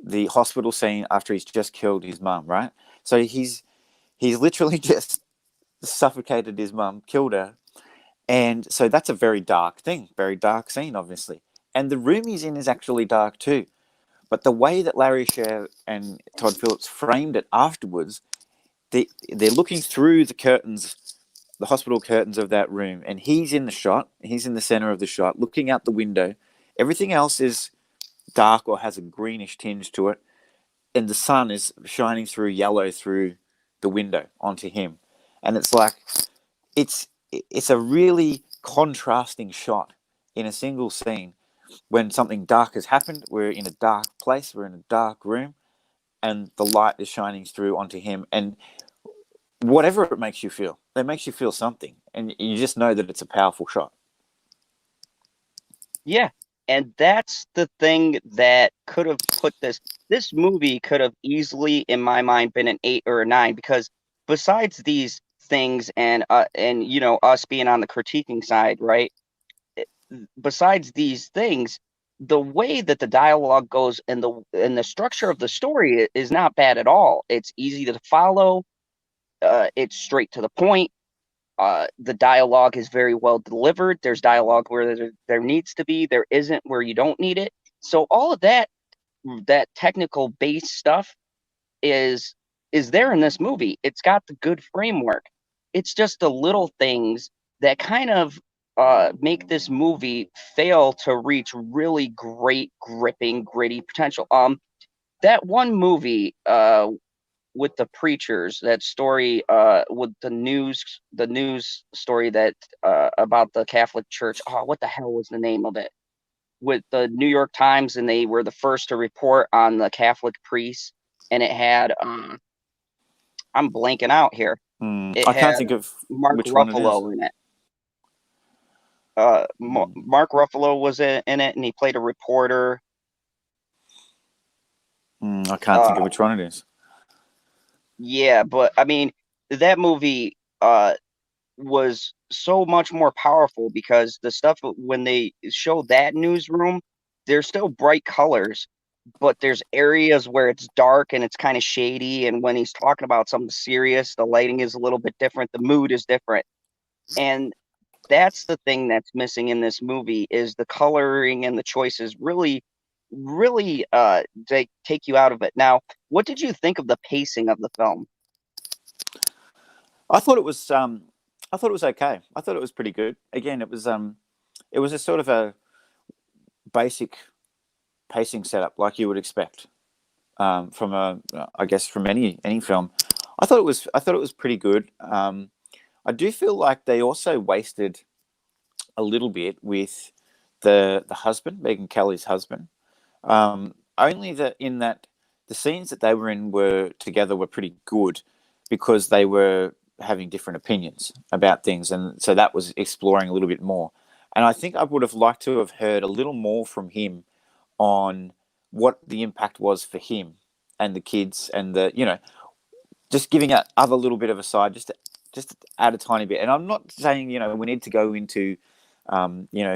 the hospital scene after he's just killed his mum, right? So he's literally just suffocated his mum, killed her, and so that's a very dark thing, very dark scene, obviously. And the room he's in is actually dark too. But the way that Larry Sher and Todd Phillips framed it afterwards, they're looking through the curtains, the hospital curtains of that room, and he's in the shot. He's in the center of the shot, looking out the window. Everything else is dark or has a greenish tinge to it, and the sun is shining through yellow through the window onto him. And it's like it's a really contrasting shot in a single scene. When something dark has happened, we're in a dark place, we're in a dark room, and the light is shining through onto him. And whatever it makes you feel, it makes you feel something. And you just know that it's a powerful shot. yeah. And that's the thing that could have put this movie could have easily, in my mind, been an 8 or a 9, because besides these things and us being on the critiquing side, right? Besides these things, the way that the dialogue goes and the structure of the story is not bad at all. It's easy to follow. It's straight to the point. The dialogue is very well delivered. There's dialogue where there needs to be. There isn't where you don't need it. So all of that technical base stuff is there in this movie. It's got the good framework. It's just the little things that kind of make this movie fail to reach really great, gripping, gritty potential. That one movie with the preachers, that story with the news story that about the Catholic Church. Oh, what the hell was the name of it? With the New York Times, and they were the first to report on the Catholic priests, and it had I'm blanking out here. It I can't had think of Mark which one it is. Ruffalo in it. Mm. Mark Ruffalo was in it, and he played a reporter. I can't think of Uh, which one it is. yeah, but I mean, that movie was so much more powerful because the stuff when they show that newsroom, there's still bright colors, but there's areas where it's dark and it's kind of shady. And when he's talking about something serious, the lighting is a little bit different, the mood is different. And that's the thing that's missing in this movie is the coloring and the choices really take you out of it. Now, what did you think of the pacing of the film? I thought it was okay. I thought it was pretty good. Again, it was a sort of a basic pacing setup like you would expect from I guess from any film. I thought it was pretty good. I do feel like they also wasted a little bit with the husband, Megan Kelly's husband. Only that in that the scenes that they were in were together were pretty good because they were having different opinions about things, and so that was exploring a little bit more. And I think I would have liked to have heard a little more from him on what the impact was for him and the kids, and the just giving that other little bit of a side, just to add a tiny bit. And I'm not saying we need to go into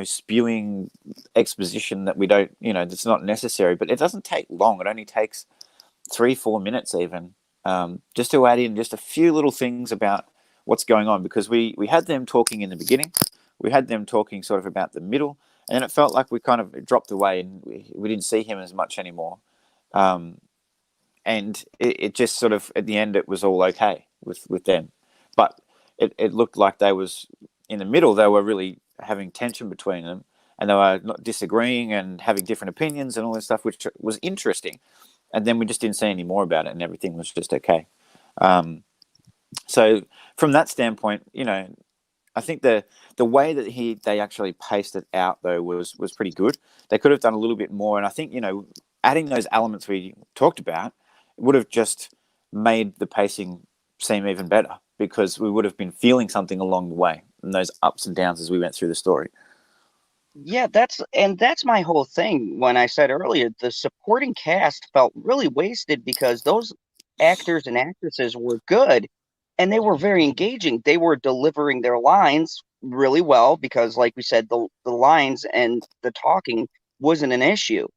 spewing exposition that we don't that's not necessary, but it doesn't take long. It only takes 3-4 minutes even, just to add in just a few little things about what's going on, because we had them talking in the beginning, we had them talking sort of about the middle, and it felt like we kind of dropped away and we didn't see him as much anymore. And it just sort of at the end it was all okay with them, but it looked like they was in the middle. They were really having tension between them, and they were not disagreeing and having different opinions and all this stuff, which was interesting. And then we just didn't see any more about it, and everything was just okay. So from that standpoint, I think the way that they actually paced it out though was pretty good. They could have done a little bit more, and I think adding those elements we talked about would have just made the pacing seem even better, because we would have been feeling something along the way and those ups and downs as we went through the story. Yeah, that's my whole thing when I said earlier the supporting cast felt really wasted because those actors and actresses were good and they were very engaging. They were delivering their lines really well because like we said the lines and the talking wasn't an issue.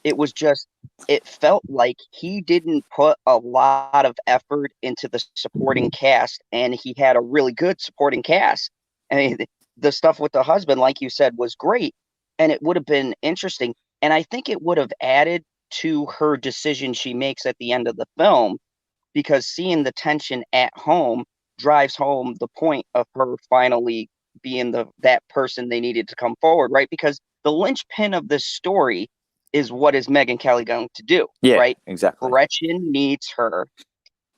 It was just it felt like he didn't put a lot of effort into the supporting cast and he had a really good supporting cast. I mean, the stuff with the husband, like you said, was great and it would have been interesting. And I think it would have added to her decision she makes at the end of the film because seeing the tension at home drives home the point of her finally being that person they needed to come forward, right? Because the linchpin of this story is what is Megan Kelly going to do, Yeah, right? exactly. Gretchen needs her,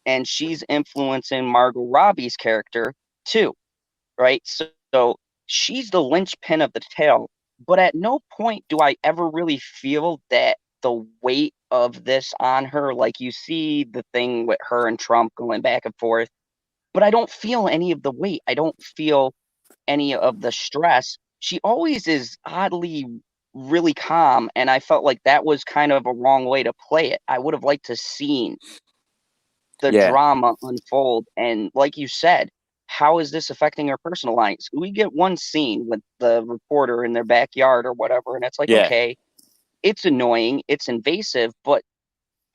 and she's influencing Margot Robbie's character too, right? So she's the linchpin of the tale, but at no point do I ever really feel that the weight of this on her. Like you see the thing with her and Trump going back and forth, but I don't feel any of the weight. I don't feel any of the stress. She always is oddly really calm, and I felt like that was kind of a wrong way to play it. I would have liked to seen the Yeah, drama unfold. And like you said, how is this affecting our personal lives? We get one scene with the reporter in their backyard or whatever, and it's like, yeah, okay, it's annoying, it's invasive, but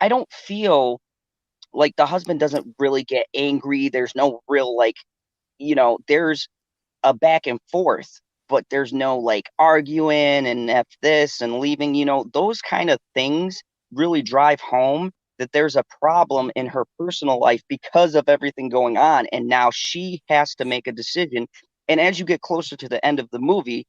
I don't feel like the husband doesn't really get angry. There's no real, like, there's a back and forth, but there's no like arguing and F this and leaving, those kind of things really drive home that there's a problem in her personal life because of everything going on. And now she has to make a decision. And as you get closer to the end of the movie,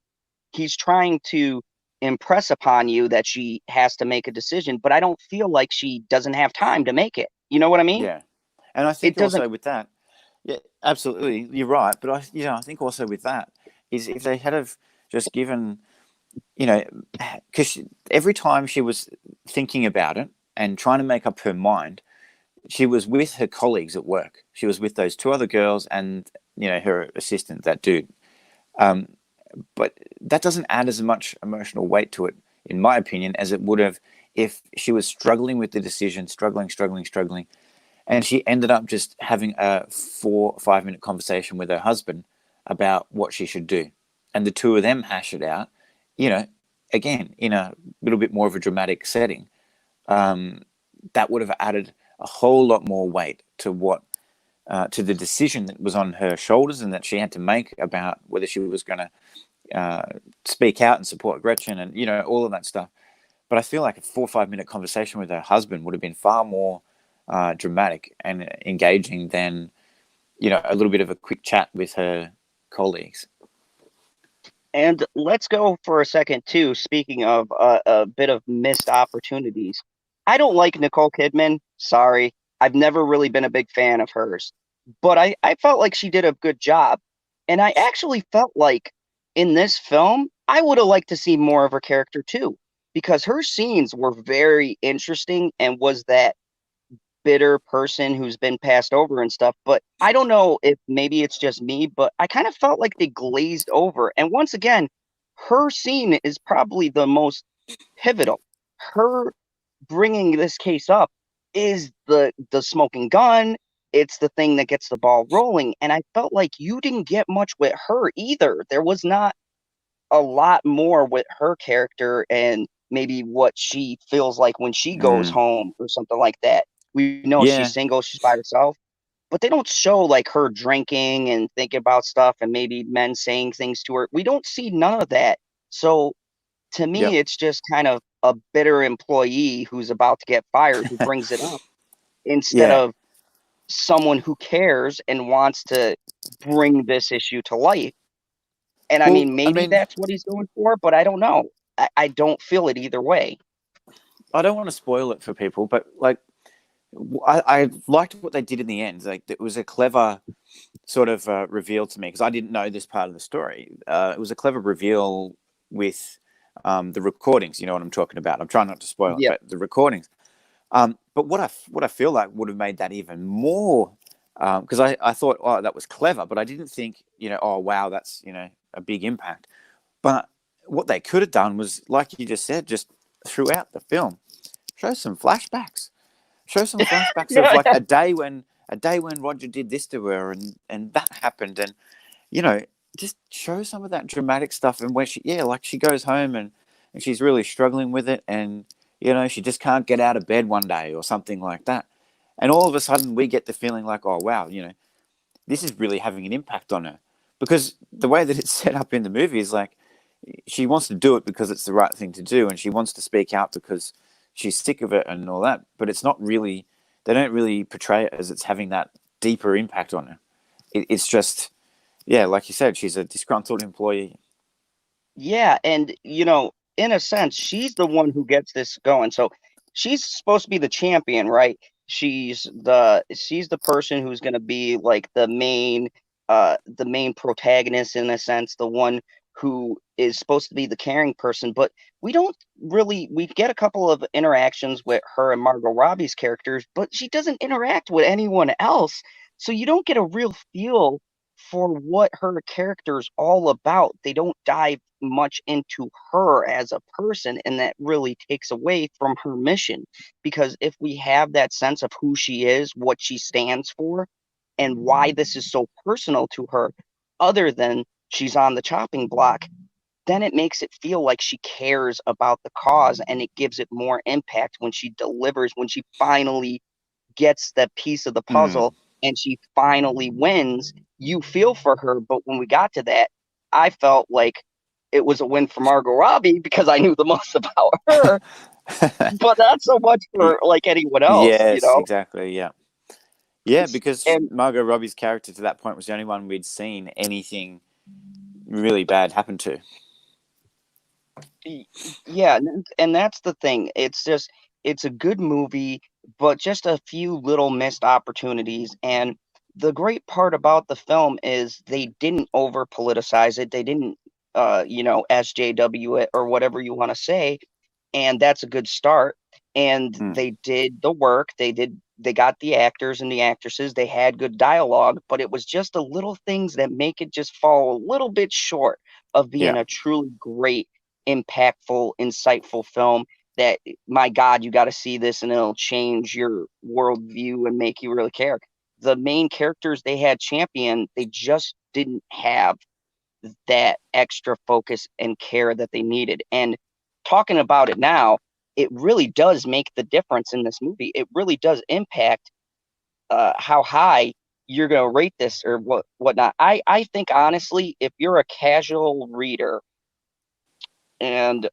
he's trying to impress upon you that she has to make a decision, but I don't feel like she doesn't have time to make it. You know what I mean? yeah. And I It think doesn't. also with that, yeah, absolutely, you're right. But I think also with that is if they had have just given, because every time she was thinking about it and trying to make up her mind, she was with her colleagues at work. She was with those two other girls and her assistant, that dude. Um, but that doesn't add as much emotional weight to it, in my opinion, as it would have if she was struggling with the decision, struggling, And she ended up just having a 4 or 5 minute conversation with her husband about what she should do. And the two of them hash it out, you know, again, in a little bit more of a dramatic setting. That would have added a whole lot more weight to what to the decision that was on her shoulders and that she had to make about whether she was going to speak out and support Gretchen and, you know, all of that stuff. But I feel like a 4 or 5 minute conversation with her husband would have been far more dramatic and engaging than, you know, a little bit of a quick chat with her colleagues. And let's go for a second too. Speaking of a bit of missed opportunities, I don't like Nicole Kidman. Sorry, I've never really been a big fan of hers, but I felt like she did a good job, and I actually felt like in this film I would have liked to see more of her character too, because her scenes were very interesting and was that bitter person who's been passed over and stuff. But I don't know if maybe it's just me, but I kind of felt like they glazed over. And once again, her scene is probably the most pivotal. Her bringing this case up is the smoking gun. It's the thing that gets the ball rolling. And I felt like you didn't get much with her either. There was not a lot more with her character and maybe what she feels like when she goes Mm. home or something like that. We know she's Yeah. single, she's by herself, but they don't show like her drinking and thinking about stuff and maybe men saying things to her. We don't see none of that. So to Yep. me, it's just kind of a bitter employee who's about to get fired who brings it up instead Yeah. of someone who cares and wants to bring this issue to light. And I Well, mean, I maybe mean, that's what he's going for, but I don't know. I don't feel it either way. I don't want to spoil it for people, but like, I liked what they did in the end. Like, it was a clever sort of reveal to me because I didn't know this part of the story. It was a clever reveal with the recordings. You know what I'm talking about. I'm trying not to spoil it, Yeah. but the recordings. But what I feel like would have made that even more because I thought, oh, that was clever, but I didn't think, you know, oh wow, that's, you know, a big impact. But what they could have done was, like you just said, just throughout the film, show some flashbacks. Show some flashbacks of Yeah. like a day when Roger did this to her and that happened, and, you know, just show some of that dramatic stuff, and where she, yeah, like she goes home and she's really struggling with it, and, you know, she just can't get out of bed one day or something like that, and all of a sudden we get the feeling like, oh wow, you know, this is really having an impact on her, because the way that it's set up in the movie is like she wants to do it because it's the right thing to do, and she wants to speak out because she's sick of it and all that. But it's not really, they don't really portray it as it's having that deeper impact on her. It's just, yeah, like you said, she's a disgruntled employee. Yeah, and you know, in a sense, she's the one who gets this going. So she's supposed to be the champion, right? She's the person who's going to be like the main protagonist in a sense, the one who is supposed to be the caring person, but we don't really we get a couple of interactions with her and Margot Robbie's characters, but she doesn't interact with anyone else. So you don't get a real feel for what her character's all about. They don't dive much into her as a person, and that really takes away from her mission. Because if we have that sense of who she is, what she stands for, and why this is so personal to her, other than she's on the chopping block, then it makes it feel like she cares about the cause, and it gives it more impact when she delivers, when she finally gets that piece of the Mm. puzzle and she finally wins. You feel for her, but when we got to that, I felt like it was a win for Margot Robbie because I knew the most about her, but not so much for like anyone else, you Yes, know? exactly. Yeah. Yeah, because And Margot Robbie's character to that point was the only one we'd seen anything really bad happen to. yeah, and that's the thing. It's just it's a good movie, but just a few little missed opportunities. And the great part about the film is they didn't over politicize it. They didn't SJW it or whatever you want to say, and that's a good start. And Mm. they did the work. They got the actors and the actresses. They had good dialogue, but it was just the little things that make it just fall a little bit short of being Yeah. a truly great, impactful, insightful film. that, my God, you got to see this and it'll change your worldview and make you really care. The main characters they had champion, they just didn't have that extra focus and care that they needed. And talking about it now, it really does make the difference in this movie. It really does impact how high you're going to rate this or whatnot. I think honestly, if you're a casual reader and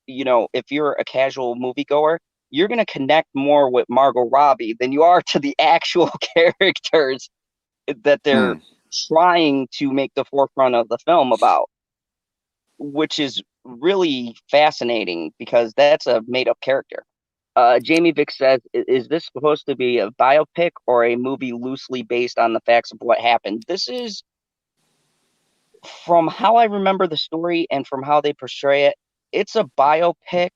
if you're a casual moviegoer, you're going to connect more with Margot Robbie than you are to the actual characters that they're trying to make the forefront of the film about, which is really fascinating because that's a made-up character. Jamie Vick says, is this supposed to be a biopic or a movie loosely based on the facts of what happened? This is, from how I remember the story and from how they portray it, it's a biopic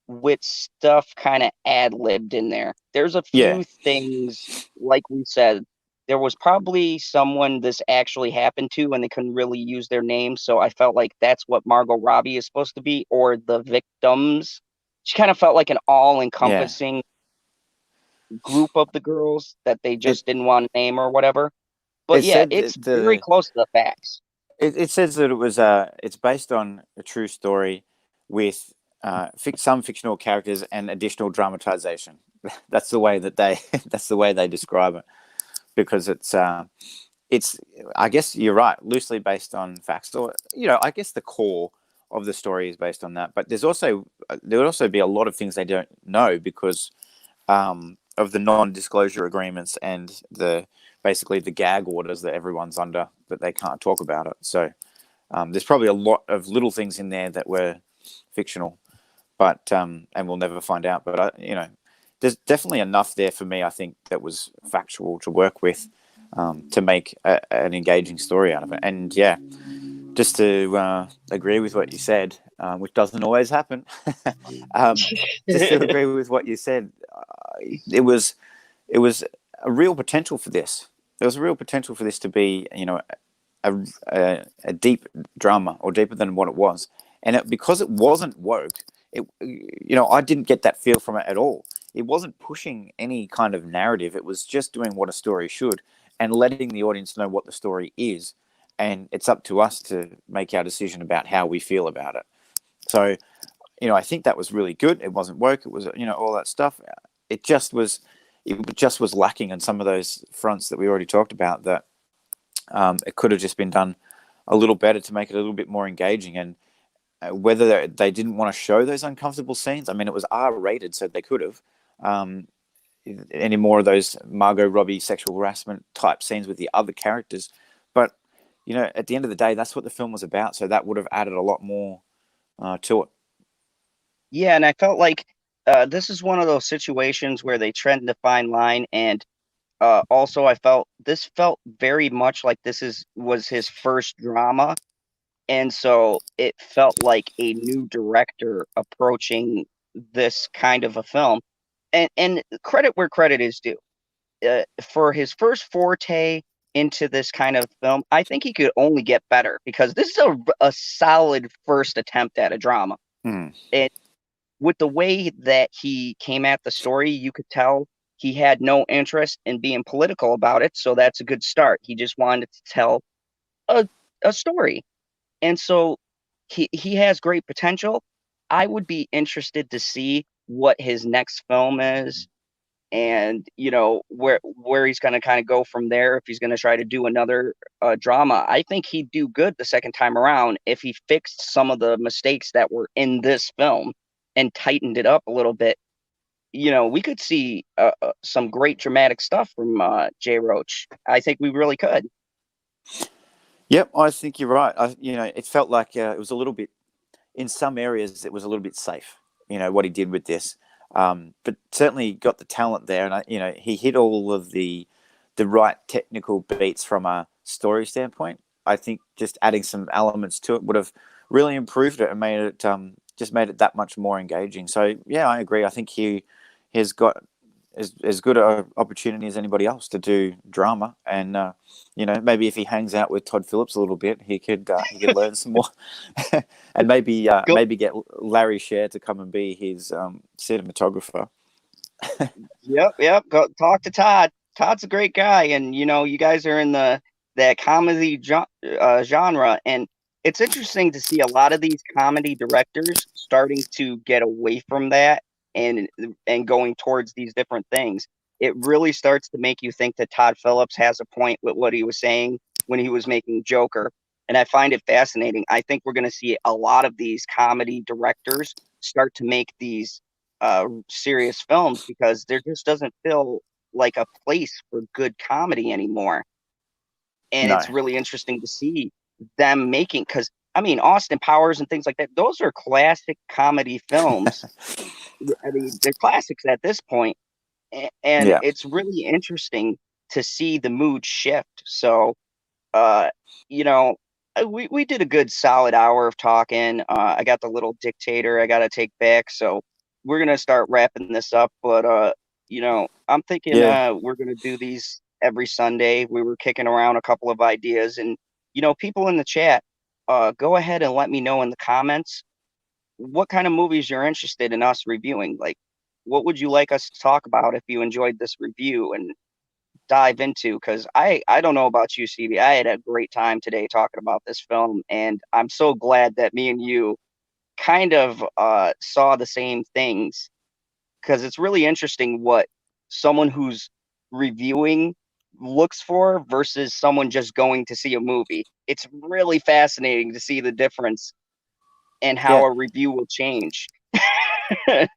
with stuff kind of ad-libbed in there. There's a Yeah. few things, like we said, there was probably someone this actually happened to and they couldn't really use their name, so I felt like that's what Margot Robbie is supposed to be, or the victims. She kind of felt like an Yeah. all-encompassing group of the girls that they It just didn't want to name or whatever. But it yeah, said it's that very the close to the facts. it says that it was it's based on a true story with some fictional characters and additional dramatization. That's the way that they that's the way they describe it, because it's I guess you're right, loosely based on facts, or I guess the core of the story is based on that. But there would also be a lot of things they don't know because of the non-disclosure agreements and basically the gag orders that everyone's under, that they can't talk about it. So there's probably a lot of little things in there that were fictional, but and we'll never find out. But there's definitely enough there for me, I think, that was factual to work with, to make an engaging story out of it. And yeah, just to agree with what you said, which doesn't always happen, just to agree with what you said, it was a real potential for this. There was a real potential for this to be, a deep drama, or deeper than what it was. And because it wasn't woke, I didn't get that feel from it at all. It wasn't pushing any kind of narrative. It was just doing what a story should and letting the audience know what the story is. And it's up to us to make our decision about how we feel about it. So, I think that was really good. It wasn't woke. It was, all that stuff. It just was lacking on some of those fronts that we already talked about, that it could have just been done a little better to make it a little bit more engaging. And whether they didn't want to show those uncomfortable scenes, I mean, it was R-rated, so they could have. Any more of those Margot Robbie sexual harassment type scenes with the other characters. But, at the end of the day, that's what the film was about. So that would have added a lot more to it. Yeah, and I felt like this is one of those situations where they tread the fine line, and also I felt this felt very much like was his first drama, and so it felt like a new director approaching this kind of a film. And credit where credit is due. For his first forte into this kind of film, I think he could only get better, because this is a solid first attempt at a drama. Mm. And with the way that he came at the story, you could tell he had no interest in being political about it. So that's a good start. He just wanted to tell a, a story. And so he has great potential. I would be interested to see what his next film is, and where he's going to kind of go from there, if he's going to try to do another drama. I think he'd do good the second time around if he fixed some of the mistakes that were in this film and tightened it up a little bit. We could see some great dramatic stuff from Jay Roach. I think we really could. Yep, I think you're right. It felt like it was a little bit, in some areas, it was a little bit safe, what he did with this. But certainly got the talent there, and he hit all of the right technical beats from a story standpoint. I think just adding some elements to it would have really improved it and made it that much more engaging. So yeah, I agree. I think he has got as good an opportunity as anybody else to do drama. And maybe if he hangs out with Todd Phillips a little bit, he could learn some more, and Go. maybe get Larry Sher to come and be his cinematographer. Yep, yep. Go talk to Todd. Todd's a great guy, and you guys are in that comedy genre, and it's interesting to see a lot of these comedy directors starting to get away from that and going towards these different things. It really starts to make you think that Todd Phillips has a point with what he was saying when he was making Joker, and I find it fascinating. I think we're going to see a lot of these comedy directors start to make these serious films because there just doesn't feel like a place for good comedy anymore. And No. it's really interesting to see them making, because I mean, Austin Powers and things like that, those are classic comedy films. I mean, they're classics at this point, and Yeah. it's really interesting to see the mood shift. So, uh, you know, we did a good solid hour of talking. I got the little dictator I got to take back, so we're gonna start wrapping this up. But I'm thinking Yeah. we're gonna do these every Sunday. We were kicking around a couple of ideas, and people in the chat, go ahead and let me know in the comments what kind of movies you're interested in us reviewing. Like, what would you like us to talk about if you enjoyed this review? And dive into, because I don't know about you, Stevie. I had a great time today talking about this film, and I'm so glad that me and you kind of saw the same things, because it's really interesting what someone who's reviewing looks for versus someone just going to see a movie. It's really fascinating to see the difference and how Yeah. a review will change.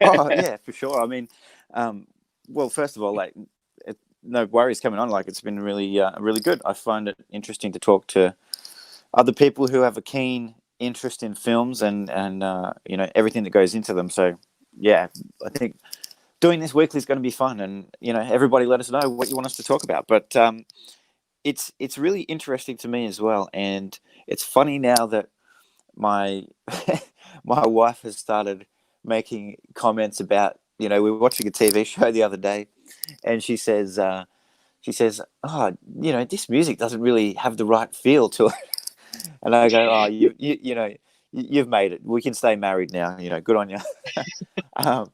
Oh yeah, for sure. I mean, well, first of all, like, no worries coming on. Like, it's been really, really good. I find it interesting to talk to other people who have a keen interest in films and everything that goes into them. So yeah, I think doing this weekly is going to be fun, and everybody let us know what you want us to talk about. But it's really interesting to me as well, and it's funny now that my my wife has started making comments about, we were watching a TV show the other day, and she says, oh, this music doesn't really have the right feel to it. And I go, oh, you've made it. We can stay married now. Good on you. um,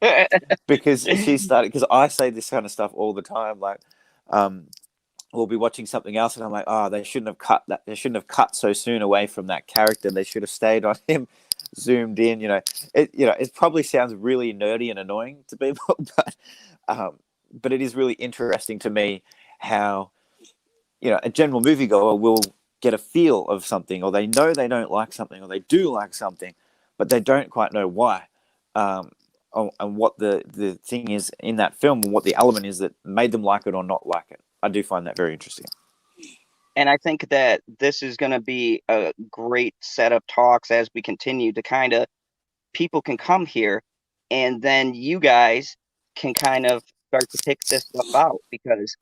because she started, because I say this kind of stuff all the time. Like, we'll be watching something else, and I'm like, oh, they shouldn't have cut that. They shouldn't have cut so soon away from that character. They should have stayed on him, zoomed in. It probably sounds really nerdy and annoying to people, but it is really interesting to me how a general moviegoer will get a feel of something, or they know they don't like something, or they do like something, but they don't quite know why, and what the thing is in that film, and what the element is that made them like it or not like it. I do find that very interesting. And I think that this is going to be a great set of talks as we continue to kind of, people can come here, and then you guys can kind of start to pick this stuff out, because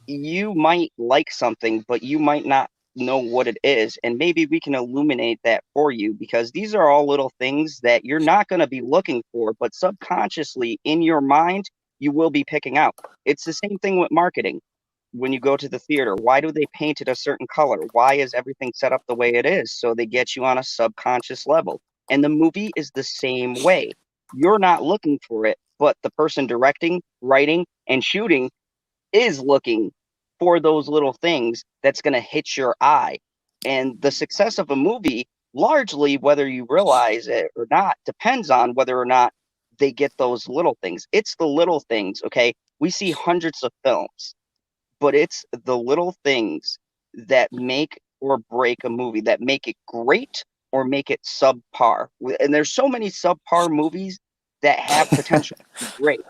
you might like something, but you might not know what it is. And maybe we can illuminate that for you, because these are all little things that you're not going to be looking for, but subconsciously in your mind, you will be picking out. It's the same thing with marketing. When you go to the theater, why do they paint it a certain color? Why is everything set up the way it is? So they get you on a subconscious level. And the movie is the same way. You're not looking for it, but the person directing, writing, and shooting is looking for those little things that's going to hit your eye. And the success of a movie, largely, whether you realize it or not, depends on whether or not they get those little things. It's the little things, okay? We see hundreds of films, but it's the little things that make or break a movie, that make it great or make it subpar. And there's so many subpar movies that have potential to be great.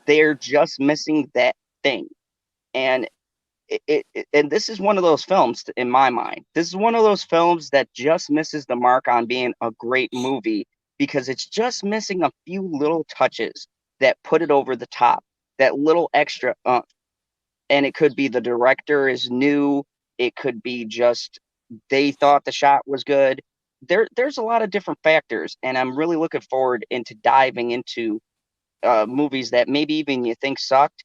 They're just missing that thing. And and this is one of those films, in my mind. This is one of those films that just misses the mark on being a great movie, because it's just missing a few little touches that put it over the top, that little extra and it could be the director is new, it could be just they thought the shot was good. There's a lot of different factors, and I'm really looking forward into diving into movies that maybe even you think sucked,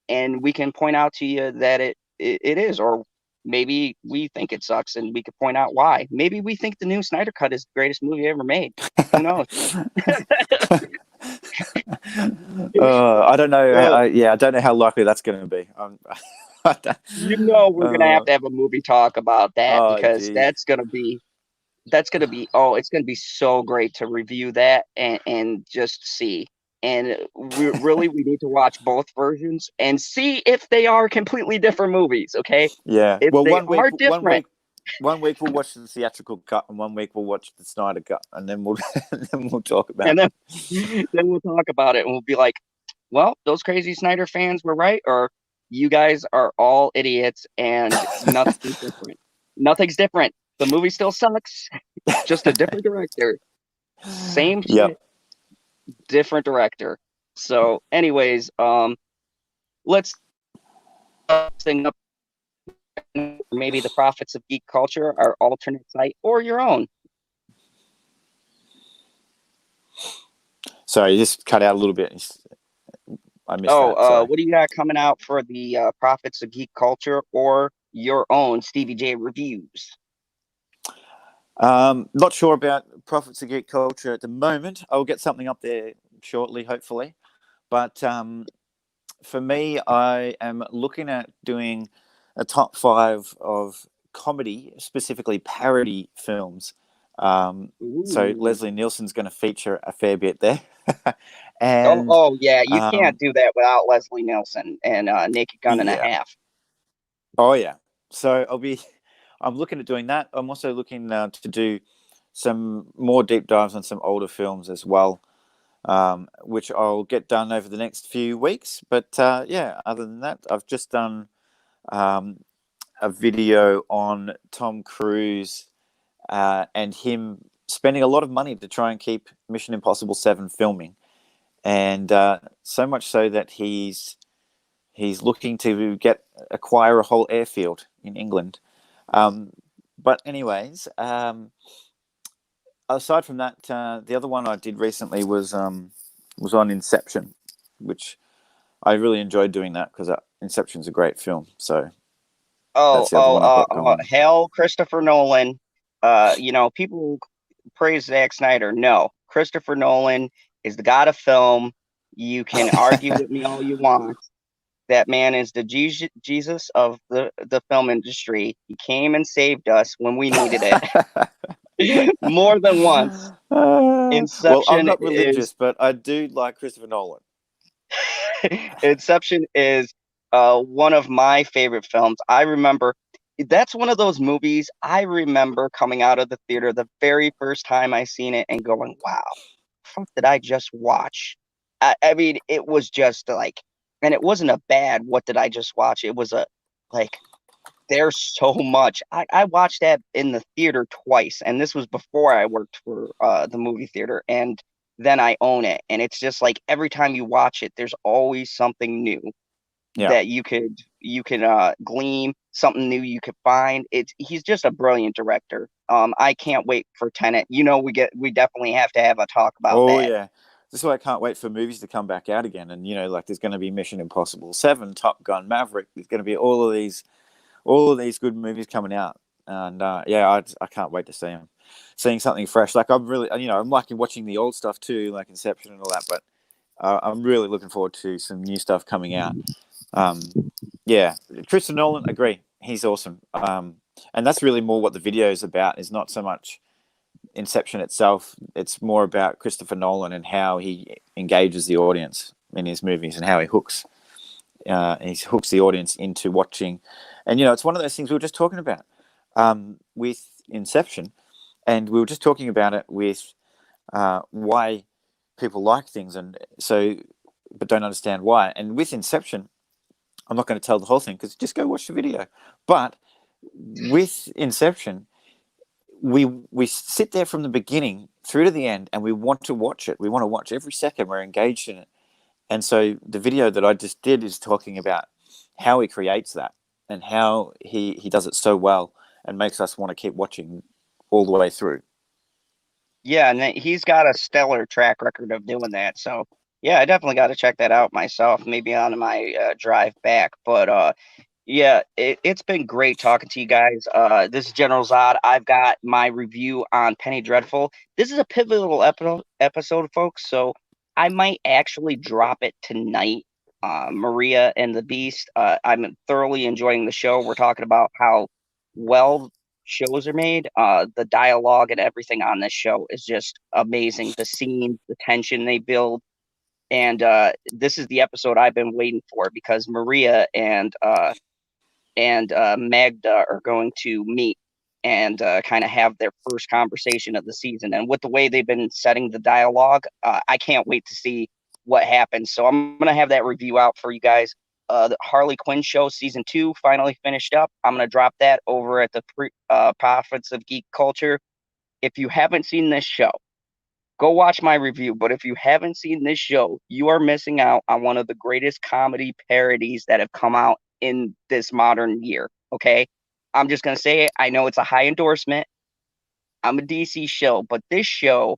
and we can point out to you that it is, or maybe we think it sucks and we could point out why. Maybe we think the new Snyder Cut is the greatest movie ever made. Who knows? I don't know. Uh, I don't know how likely that's going to be. we're gonna have to have a movie talk about that, oh, because geez. it's gonna be so great to review that and just see. And we need to watch both versions and see if they are completely different movies. Okay, Yeah. if Well, they are different, one week we'll watch the theatrical cut, and one week we'll watch the Snyder cut, and then we'll then we'll talk about and it. then we'll talk about it, and we'll be like, well, those crazy Snyder fans were right, or you guys are all idiots, and nothing's different. Nothing's different. The movie still sucks, just a different director. Same Yep. shit, different director. So, anyways, let's thing up. Maybe the Prophets of Geek Culture, our alternate site, or your own. Sorry, you just cut out a little bit. I missed that. Sorry. What do you got coming out for the Prophets of Geek Culture or your own Stevie J Reviews? Not sure about Prophets of Geek Culture at the moment. I'll get something up there shortly, hopefully. But for me, I am looking at doing a top 5 of comedy, specifically parody films. So Leslie Nielsen's going to feature a fair bit there. And yeah, you can't do that without Leslie Nielsen and Naked Gun and a Half. Oh yeah. So I'm looking at doing that. I'm also looking to do some more deep dives on some older films as well, which I'll get done over the next few weeks. But other than that, I've just done a video on Tom Cruise and him spending a lot of money to try and keep Mission Impossible 7 filming. And so much so that he's looking to acquire a whole airfield in England. But anyways, aside from that, the other one I did recently was on Inception, which I really enjoyed doing that because Inception's a great film. So that's the other one I've got going. Hell, Christopher Nolan. People praise Zack Snyder. No, Christopher Nolan is the god of film. You can argue with me all you want. That man is the Jesus of the film industry. He came and saved us when we needed it. More than once. Inception well, I'm not religious, but I do like Christopher Nolan. Inception is one of my favorite films. I remember that's one of those movies I remember coming out of the theater the very first time I seen it and going, wow, what did I just watch? I mean, it was just like, and it wasn't a bad, what did I just watch? It was there's so much. I watched that in the theater twice, and this was before I worked for the movie theater, and then I own it. And it's just like every time you watch it, there's always something new that you can glean, something new you could find. He's just a brilliant director. I can't wait for Tenet. We definitely have to have a talk about that. Oh yeah. This is why I can't wait for movies to come back out again. And there's going to be Mission Impossible 7, Top Gun, Maverick. There's going to be all of these good movies coming out. And I can't wait to see them. Seeing something fresh. Like I'm really, I'm liking watching the old stuff too, like Inception and all that. But I'm really looking forward to some new stuff coming out. Christopher Nolan, agree. He's awesome. And that's really more what the video is about. Is not so much Inception itself. It's more about Christopher Nolan and how he engages the audience in his movies and how he hooks the audience into watching. And it's one of those things we were just talking about with Inception, and we were just talking about it with why people like things but don't understand why. And with Inception, I'm not going to tell the whole thing because just go watch the video. But with Inception, we sit there from the beginning through to the end, and we want to watch it. We want to watch every second. We're engaged in it. And so the video that I just did is talking about how he creates that and how he does it so well and makes us want to keep watching all the way through. Yeah, and he's got a stellar track record of doing that. So Yeah, I definitely got to check that out myself, maybe on my drive back. But yeah, it's been great talking to you guys. This is General Zod. I've got my review on Penny Dreadful. This is a pivotal episode, folks, so I might actually drop it tonight. Maria and the Beast. I'm thoroughly enjoying the show. We're talking about how well shows are made. The dialogue and everything on this show is just amazing. The scenes, the tension they build. And this is the episode I've been waiting for because Maria and Magda are going to meet and kind of have their first conversation of the season. And with the way they've been setting the dialogue, I can't wait to see what happens. So I'm going to have that review out for you guys. The Harley Quinn show season 2 finally finished up. I'm going to drop that over at the Prophets of Geek Culture. If you haven't seen this show, go watch my review. But if you haven't seen this show, you are missing out on one of the greatest comedy parodies that have come out in this modern year. Okay. I'm just going to say it. I know it's a high endorsement. I'm a DC show, but this show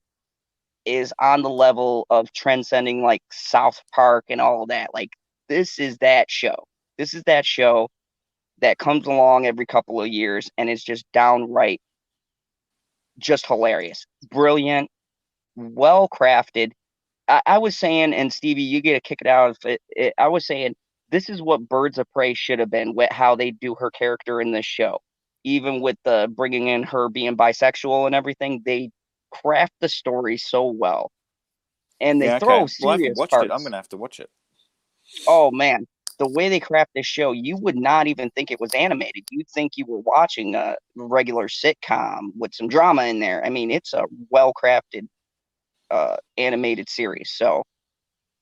is on the level of transcending like South Park and all of that. Like, this is that show. This is that show that comes along every couple of years and is just downright just hilarious, brilliant, well crafted. I was saying, and Stevie, you get to kick it out. I was saying this is what Birds of Prey should have been with how they do her character in this show. Even with the bringing in her being bisexual and everything, they craft the story so well, and they Yeah, throw okay. Well, I haven't serious watched it. I'm parts. gonna have to watch it. Oh man, the way they craft this show, you would not even think it was animated. You'd think you were watching a regular sitcom with some drama in there. I mean, it's a well crafted animated series. So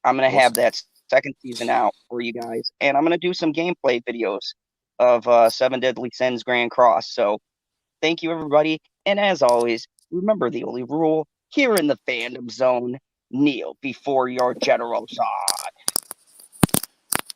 I'm gonna have Awesome. that second season out for you guys, and I'm gonna do some gameplay videos of Seven Deadly Sins Grand Cross. So thank you, everybody, and as always, remember the only rule here in the fandom zone: kneel before your general Zod.